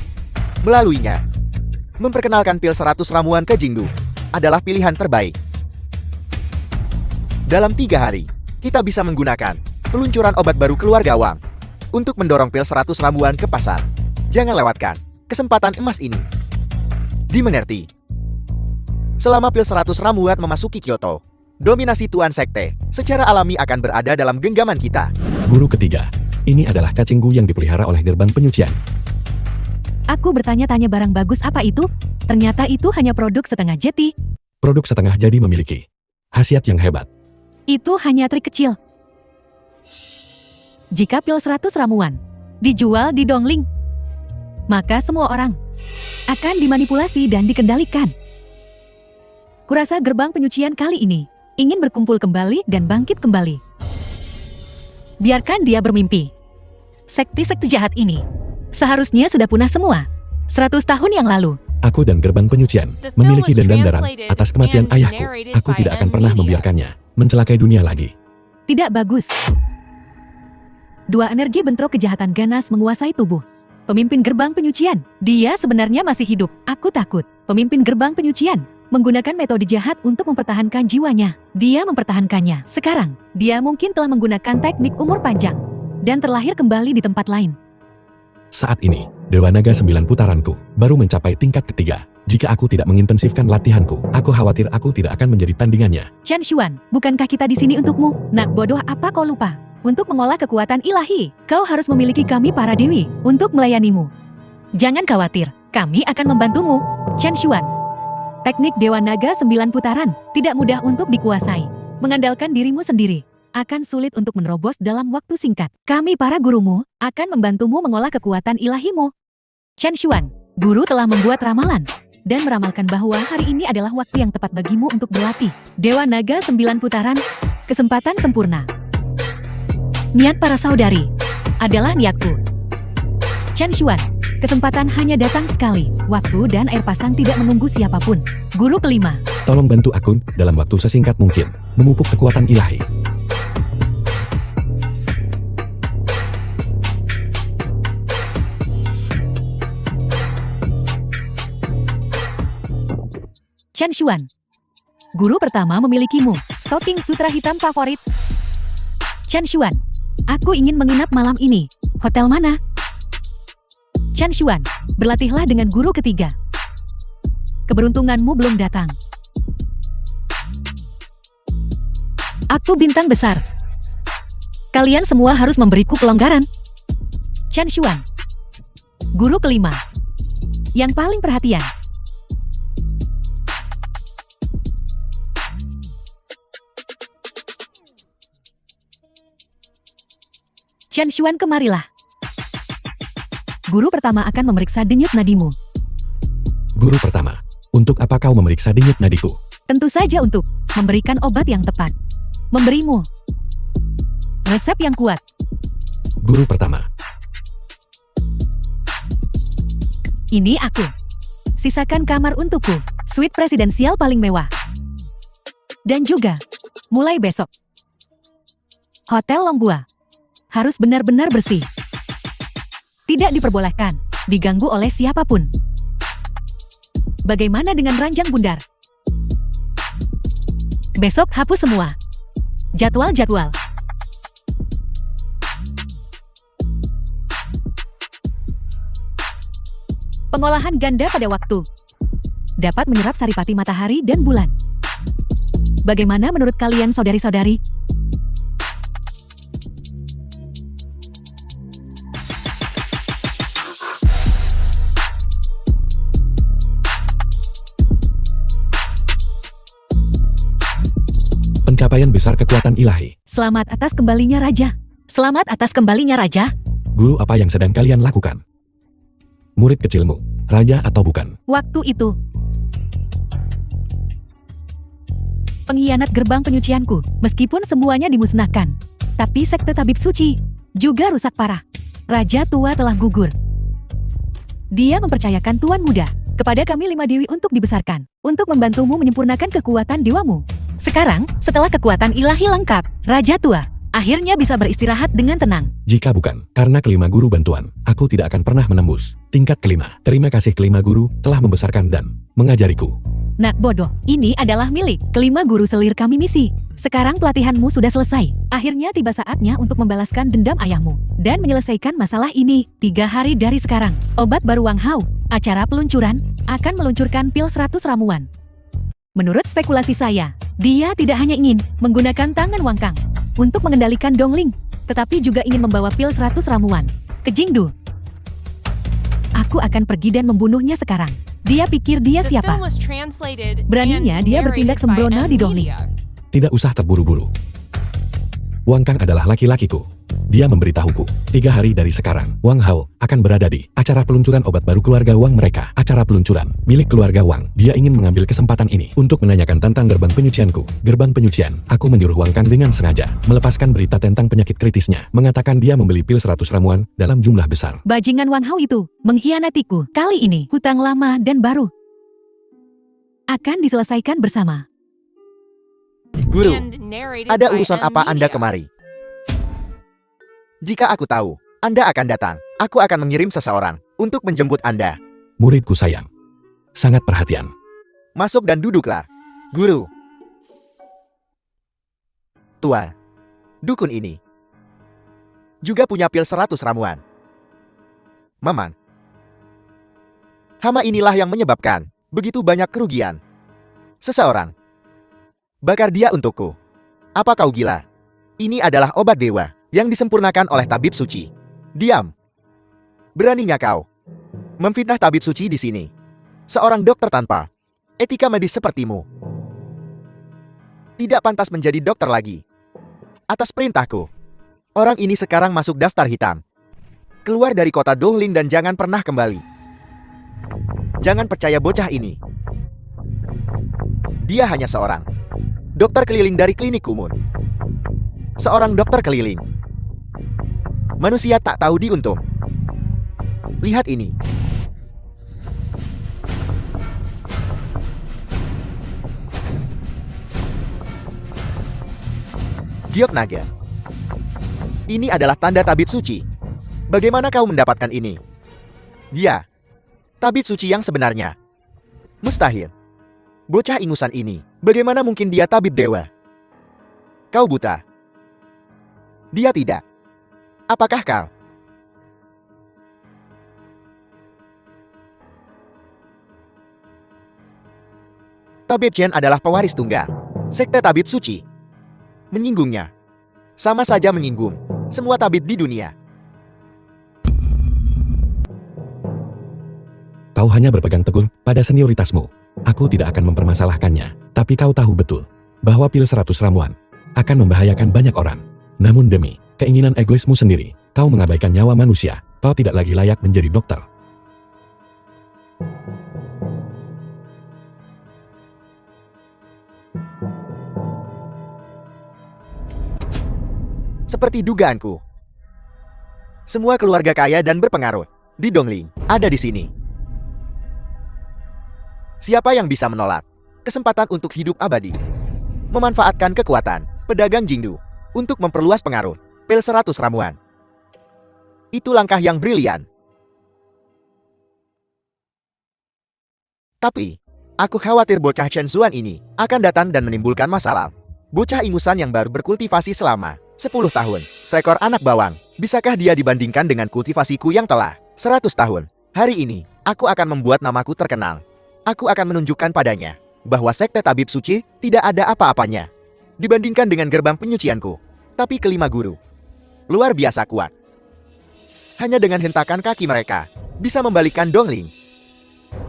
Melaluinya, memperkenalkan pil 100 ramuan ke Jingdu adalah pilihan terbaik. Dalam 3 hari, kita bisa menggunakan peluncuran obat baru keluarga Wang untuk mendorong pil 100 ramuan ke pasar. Jangan lewatkan kesempatan emas ini. Dimengerti. Selama pil 100 ramuan memasuki Kyoto, dominasi Tuan Sekte secara alami akan berada dalam genggaman kita. Guru ketiga, ini adalah cacinggu yang dipelihara oleh gerbang penyucian. Aku bertanya-tanya barang bagus apa itu? Ternyata itu hanya produk setengah jadi. Produk setengah jadi memiliki khasiat yang hebat. Itu hanya trik kecil. Jika pil 100 ramuan dijual di Dongling, maka semua orang akan dimanipulasi dan dikendalikan. Kurasa gerbang penyucian kali ini ingin berkumpul kembali dan bangkit kembali. Biarkan dia bermimpi. Sekte-sekte jahat ini seharusnya sudah punah semua 100 tahun yang lalu. Aku dan gerbang penyucian The film memiliki was dendam dalam translated atas kematian and ayahku. narrated Aku by tidak akan pernah M-Media. membiarkannya mencelakai dunia lagi. Tidak bagus. Dua energi bentrok kejahatan ganas menguasai tubuh pemimpin gerbang penyucian. Dia sebenarnya masih hidup. Aku takut. Pemimpin gerbang penyucian menggunakan metode jahat untuk mempertahankan jiwanya. Dia mempertahankannya. Sekarang, dia mungkin telah menggunakan teknik umur panjang dan terlahir kembali di tempat lain. Saat ini, Dewa Naga 9 putaranku baru mencapai tingkat ketiga. Jika aku tidak mengintensifkan latihanku, aku khawatir aku tidak akan menjadi tandingannya. Chen Xuan, bukankah kita di sini untukmu? Nak bodoh, apa kau lupa? Untuk mengolah kekuatan ilahi, kau harus memiliki kami para dewi untuk melayanimu. Jangan khawatir, kami akan membantumu. Chen Xuan. Teknik Dewa Naga 9 putaran tidak mudah untuk dikuasai. Mengandalkan dirimu sendiri akan sulit untuk menerobos dalam waktu singkat. Kami para gurumu akan membantumu mengolah kekuatan ilahimu. Chen Xuan, guru telah membuat ramalan dan meramalkan bahwa hari ini adalah waktu yang tepat bagimu untuk berlatih. Dewa Naga 9 putaran, kesempatan sempurna. Niat para saudari adalah niatku. Chen Xuan, kesempatan hanya datang sekali. Waktu dan air pasang tidak menunggu siapapun. Guru kelima, Tolong bantu aku dalam waktu sesingkat mungkin memupuk kekuatan ilahi. Chen Xuan. Guru pertama memilikimu. Stocking sutra hitam favorit. Chen Xuan. Aku ingin menginap malam ini. Hotel mana? Chen Xuan. Berlatihlah dengan guru ketiga. Keberuntunganmu belum datang. Aku bintang besar. Kalian semua harus memberiku pelonggaran. Chen Xuan. Guru kelima. Yang paling perhatian. Chen Xuan, kemarilah. Guru pertama akan memeriksa denyut nadimu. Guru pertama, untuk apa kau memeriksa denyut nadiku? Tentu saja untuk memberikan obat yang tepat. Memberimu resep yang kuat. Guru pertama, Ini aku. Sisakan kamar untukku. Suite presidensial paling mewah. Dan juga, mulai besok, Hotel Longhua harus benar-benar bersih. Tidak diperbolehkan diganggu oleh siapapun. Bagaimana dengan ranjang bundar? Besok hapus semua jadwal-jadwal. Pengolahan ganda pada waktu dapat menyerap saripati matahari dan bulan. Bagaimana menurut kalian, saudari-saudari? pencapaian besar kekuatan ilahi. Selamat atas kembalinya Raja. Selamat atas kembalinya Raja. Guru, apa yang sedang kalian lakukan? Murid kecilmu, raja atau bukan? Waktu itu, pengkhianat gerbang penyucianku, meskipun semuanya dimusnahkan, tapi sekte tabib suci juga rusak parah. Raja tua telah gugur. Dia mempercayakan Tuan Muda kepada kami 5 dewi untuk dibesarkan, untuk membantumu menyempurnakan kekuatan dewamu. Sekarang, setelah kekuatan ilahi lengkap, Raja tua akhirnya bisa beristirahat dengan tenang. Jika bukan, karena kelima guru bantuan, aku tidak akan pernah menembus tingkat kelima. Terima kasih kelima guru telah membesarkan dan mengajariku. Nak bodoh, ini adalah milik kelima guru selir kami misi. Sekarang pelatihanmu sudah selesai. Akhirnya tiba saatnya untuk membalaskan dendam ayahmu dan menyelesaikan masalah ini. 3 hari dari sekarang, obat baru Wang Hao, acara peluncuran, akan meluncurkan pil 100 ramuan. Menurut spekulasi saya, dia tidak hanya ingin menggunakan tangan Wang Kang untuk mengendalikan Dongling, tetapi juga ingin membawa pil 100 ramuan ke Jingdu. Aku akan pergi dan membunuhnya sekarang. Dia pikir dia The siapa? film was translated Beraninya and dia bertindak narrated by sembrono di Dongling. M-Media. Tidak usah terburu-buru. Wang Kang adalah laki-lakiku. Dia memberitahuku, 3 hari dari sekarang, Wang Hao akan berada di acara peluncuran obat baru keluarga Wang mereka. Acara peluncuran milik keluarga Wang. Dia ingin mengambil kesempatan ini untuk menanyakan tentang gerbang penyucianku. Gerbang penyucian, aku menyuruh Wang Kang dengan sengaja melepaskan berita tentang penyakit kritisnya. Mengatakan dia membeli pil 100 ramuan dalam jumlah besar. Bajingan Wang Hao itu mengkhianatiku. Kali ini, hutang lama dan baru akan diselesaikan bersama. Guru, And narrated ada by urusan apa Anda M-Media. kemari? Jika aku tahu, Anda akan datang. Aku akan mengirim seseorang untuk menjemput Anda. Muridku sayang. Sangat perhatian. Masuk dan duduklah. Guru. Tua. Dukun ini juga punya pil 100 ramuan. Mamang. Hama inilah yang menyebabkan begitu banyak kerugian. Seseorang bakar dia untukku. Apa kau gila? Ini adalah obat dewa yang disempurnakan oleh tabib suci. Diam. Beraninya kau memfitnah tabib suci di sini. Seorang dokter tanpa etika medis sepertimu tidak pantas menjadi dokter lagi. Atas perintahku, orang ini sekarang masuk daftar hitam. Keluar dari kota Dongling dan jangan pernah kembali. Jangan percaya bocah ini. Dia hanya seorang dokter keliling dari klinik Kumun. Seorang dokter keliling. Manusia tak tahu diuntung. Lihat ini. Giok naga. Ini adalah tanda tabib suci. Bagaimana kau mendapatkan ini? Dia tabib suci yang sebenarnya. Mustahil. Bocah ingusan ini, bagaimana mungkin dia tabib dewa? Kau buta. Dia tidak. Apakah kau? Tabib Chen adalah pewaris tunggal sekte tabib suci. Menyinggungnya sama saja menyinggung semua tabib di dunia. Kau hanya berpegang teguh pada senioritasmu. Aku tidak akan mempermasalahkannya. Tapi kau tahu betul bahwa pil 100 ramuan akan membahayakan banyak orang. Namun demi keinginan egoismu sendiri, kau mengabaikan nyawa manusia. Kau tidak lagi layak menjadi dokter. Seperti dugaanku. Semua keluarga kaya dan berpengaruh di Dongling ada di sini. Siapa yang bisa menolak kesempatan untuk hidup abadi? Memanfaatkan kekuatan pedagang Jingdu untuk memperluas pengaruh pil 100 ramuan. Itu langkah yang brilian. Tapi, aku khawatir bocah Chen Zuan ini akan datang dan menimbulkan masalah. Bocah ingusan yang baru berkultivasi selama 10 tahun, seekor anak bawang. Bisakah dia dibandingkan dengan kultivasiku yang telah 100 tahun? Hari ini, aku akan membuat namaku terkenal. Aku akan menunjukkan padanya bahwa sekte tabib suci tidak ada apa-apanya dibandingkan dengan gerbang penyucianku. Tapi kelima guru luar biasa kuat. Hanya dengan hentakan kaki mereka bisa membalikkan Dongling.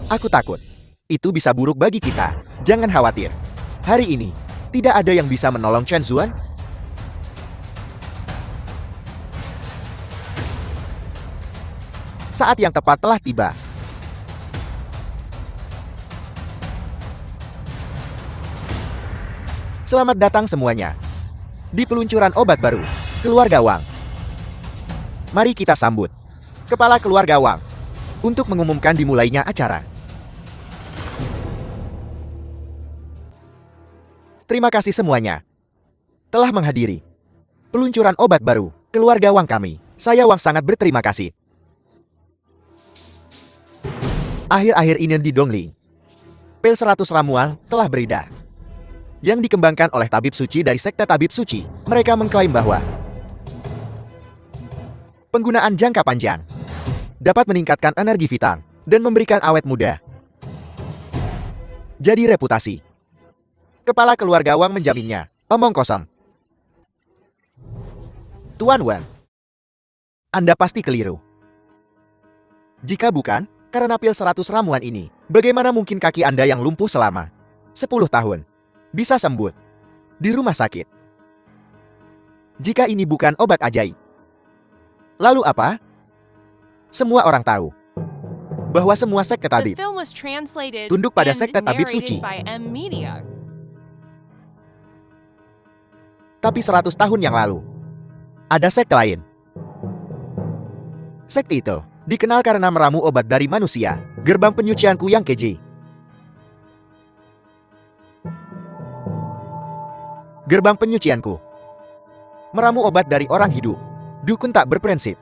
Aku takut itu bisa buruk bagi kita. Jangan khawatir. Hari ini tidak ada yang bisa menolong Chen Zuan. Saat yang tepat telah tiba. Selamat datang semuanya di peluncuran obat baru keluarga Wang. Mari kita sambut kepala keluarga Wang untuk mengumumkan dimulainya acara. Terima kasih semuanya telah menghadiri peluncuran obat baru keluarga Wang kami. Saya Wang sangat berterima kasih. Akhir-akhir ini di Dongling, Pil 100 ramuan telah beredar. Yang dikembangkan oleh tabib suci dari sekte tabib suci. Mereka mengklaim bahwa penggunaan jangka panjang dapat meningkatkan energi vital dan memberikan awet muda. Jadi reputasi. Kepala keluarga Wang menjaminnya. Omong kosong. Tuan Wan, Anda pasti keliru. Jika bukan, karena pil 100 ramuan ini, bagaimana mungkin kaki Anda yang lumpuh selama 10 tahun bisa sembuh di rumah sakit? Jika ini bukan obat ajaib, lalu apa? Semua orang tahu bahwa semua sekte The tabib film was translated tunduk pada and sekte tabib narrated suci. by M Media. Tapi 100 tahun yang lalu, ada sekte lain. Sekte itu dikenal karena meramu obat dari manusia, gerbang penyucianku yang keji. Gerbang penyucianku meramu obat dari orang hidup, dukun tak berprinsip.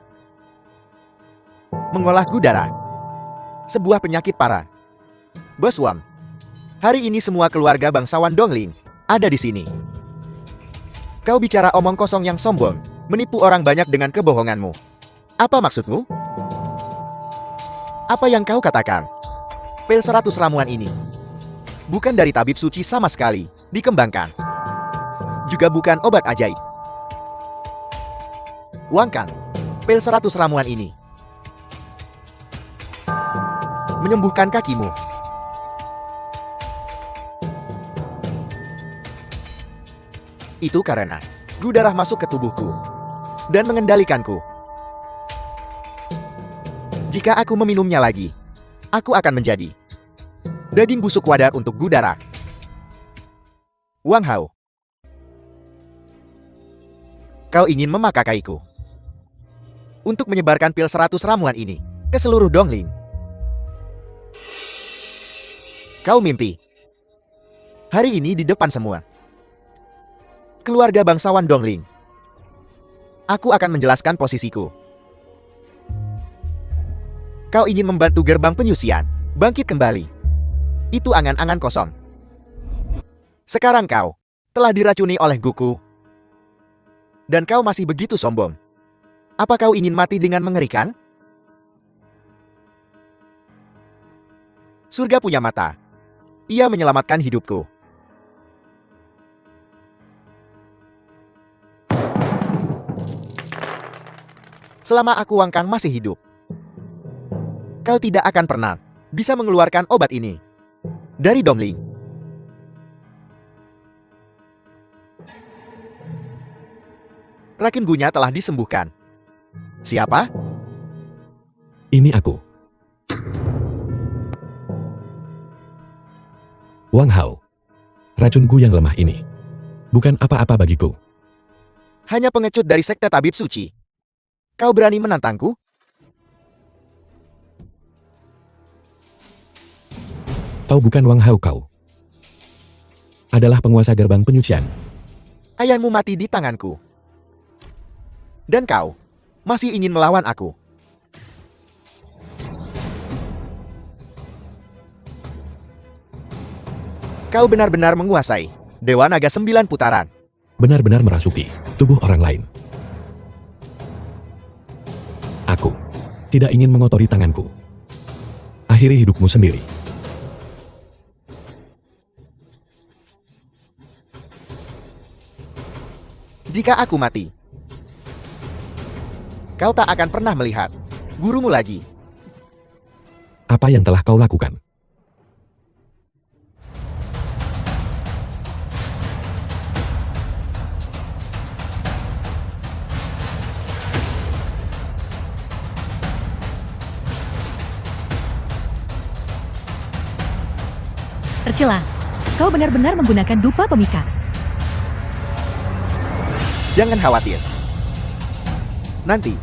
Mengolah gudara, sebuah penyakit parah. Bos Wang, hari ini semua keluarga bangsawan Dongling ada di sini. Kau bicara omong kosong yang sombong, menipu orang banyak dengan kebohonganmu. Apa maksudmu? Apa yang kau katakan? Pil 100 ramuan ini bukan dari tabib suci sama sekali, dikembangkan. Juga bukan obat ajaib. Uangkan pil 100 ramuan ini menyembuhkan kakimu. Itu karena gudara masuk ke tubuhku dan mengendalikanku. Jika aku meminumnya lagi, aku akan menjadi daging busuk wadah untuk gudara. Wang Hao, kau ingin memakaiku untuk menyebarkan pil 100 ramuan ini ke seluruh Dongling. Kau mimpi. Hari ini di depan semua keluarga bangsawan Dongling, aku akan menjelaskan posisiku. Kau ingin membantu gerbang penyucian bangkit kembali. Itu angan-angan kosong. Sekarang kau telah diracuni oleh Guku. Dan kau masih begitu sombong. Apa kau ingin mati dengan mengerikan? Surga punya mata. Ia menyelamatkan hidupku. Selama aku Wang Kang masih hidup, kau tidak akan pernah bisa mengeluarkan obat ini dari Dongling. Rakin Gunya telah disembuhkan. Siapa? Ini aku. Wang Hao. Racunku yang lemah ini bukan apa-apa bagiku. Hanya pengecut dari sekte tabib suci. Kau berani menantangku? Kau bukan Wang Hao kau. Adalah penguasa gerbang penyucian. Ayahmu mati di tanganku. Dan kau masih ingin melawan aku. Kau benar-benar menguasai Dewa Naga 9 putaran. Benar-benar merasuki tubuh orang lain. Aku tidak ingin mengotori tanganku. Akhiri hidupmu sendiri. Jika aku mati, kau tak akan pernah melihat gurumu lagi. Apa yang telah kau lakukan? Tercela. Kau benar-benar menggunakan dupa pemikat. Jangan khawatir. Nanti,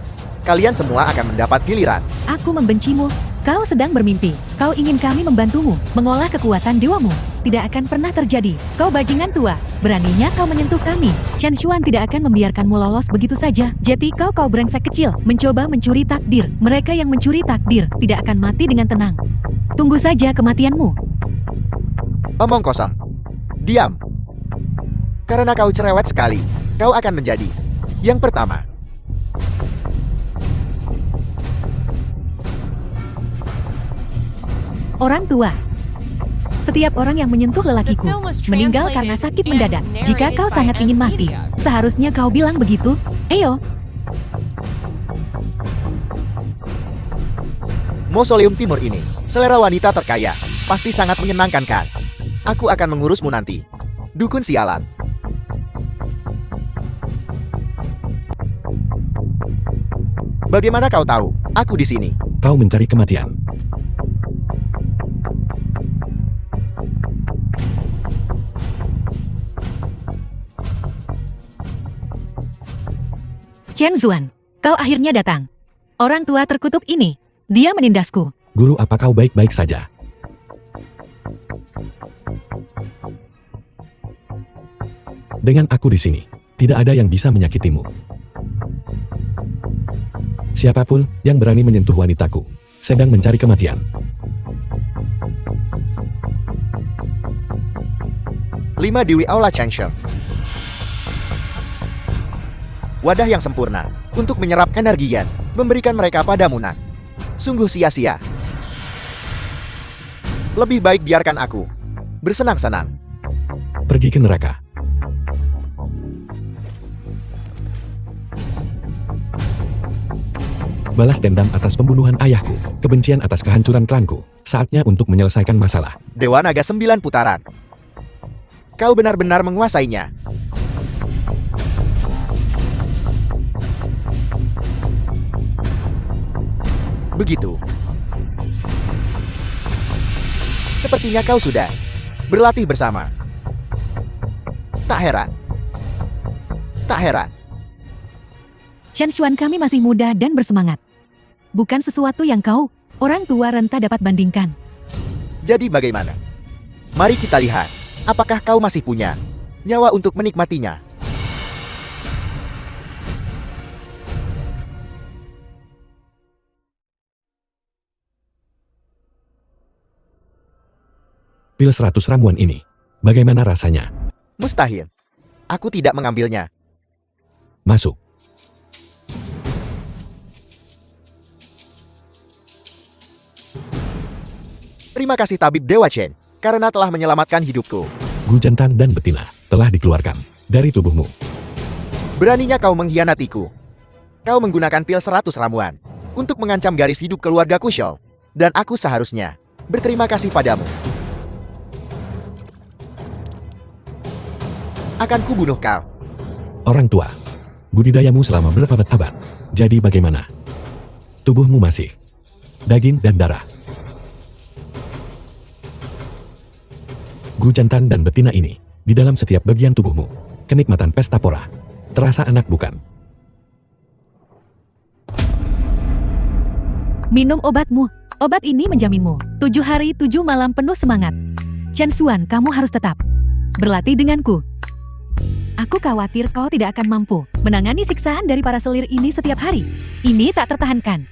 kalian semua akan mendapat giliran. Aku membencimu. Kau sedang bermimpi. Kau ingin kami membantumu mengolah kekuatan dewamu. Tidak akan pernah terjadi. Kau bajingan tua. Beraninya kau menyentuh kami. Chen Xuan tidak akan membiarkanmu lolos begitu saja. Jadi kau brengsek kecil. Mencoba mencuri takdir. Mereka yang mencuri takdir tidak akan mati dengan tenang. Tunggu saja kematianmu. Omong kosong. Diam. Karena kau cerewet sekali, kau akan menjadi yang pertama. Orang tua. Setiap orang yang menyentuh lelakiku meninggal karena sakit mendadak. Jika kau sangat ingin mati, seharusnya kau bilang begitu. Eyo, Mausoleum Timur ini, selera wanita terkaya, pasti sangat menyenangkan kan? Aku akan mengurusmu nanti. Dukun sialan. Bagaimana kau tahu? Aku di sini. Kau mencari kematian. Chen Zuan, kau akhirnya datang. Orang tua terkutuk ini, dia menindasku. Guru, apa kau baik-baik saja? Dengan aku di sini, tidak ada yang bisa menyakitimu. Siapapun yang berani menyentuh wanitaku, sedang mencari kematian. Lima Dewi Aula Changsheng. Wadah yang sempurna untuk menyerap energi Yan, memberikan mereka padamu Nan. Sungguh sia-sia. Lebih baik biarkan aku bersenang-senang. Pergi ke neraka. Balas dendam atas pembunuhan ayahku, kebencian atas kehancuran klanku. Saatnya untuk menyelesaikan masalah. Dewa Naga 9 putaran. Kau benar-benar menguasainya. Begitu. Sepertinya kau sudah berlatih bersama. Tak heran. Tak heran. Chen Xuan, kami masih muda dan bersemangat. Bukan sesuatu yang kau, orang tua renta dapat bandingkan. Jadi bagaimana? Mari kita lihat, apakah kau masih punya nyawa untuk menikmatinya? Pil 100 ramuan ini, bagaimana rasanya? Mustahil. Aku tidak mengambilnya. Masuk. Terima kasih tabib Dewa Chen, karena telah menyelamatkan hidupku. Gu jantan dan betina telah dikeluarkan dari tubuhmu. Beraninya kau mengkhianatiku. Kau menggunakan pil 100 ramuan untuk mengancam garis hidup keluarga Kushou. Dan aku seharusnya berterima kasih padamu. Akan kubunuh kau. Orang tua, budidayamu selama berabad-abad. Jadi bagaimana? Tubuhmu masih daging dan darah. Gu jantan dan betina ini, di dalam setiap bagian tubuhmu. Kenikmatan pesta pora. Terasa enak bukan? Minum obatmu. Obat ini menjaminmu 7 hari 7 malam penuh semangat. Chen Xuan, kamu harus tetap berlatih denganku. Aku khawatir kau tidak akan mampu menangani siksaan dari para selir ini setiap hari. Ini tak tertahankan.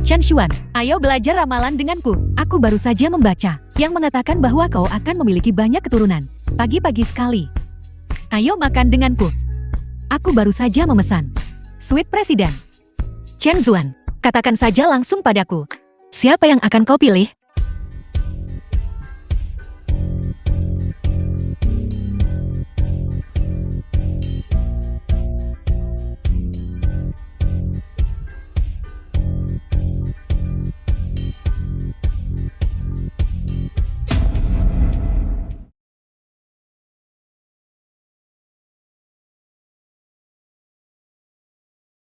Chen Xuan, ayo belajar ramalan denganku. Aku baru saja membaca yang mengatakan bahwa kau akan memiliki banyak keturunan. Pagi-pagi sekali. Ayo makan denganku. Aku baru saja memesan. Sweet Presiden. Chen Xuan, katakan saja langsung padaku. Siapa yang akan kau pilih?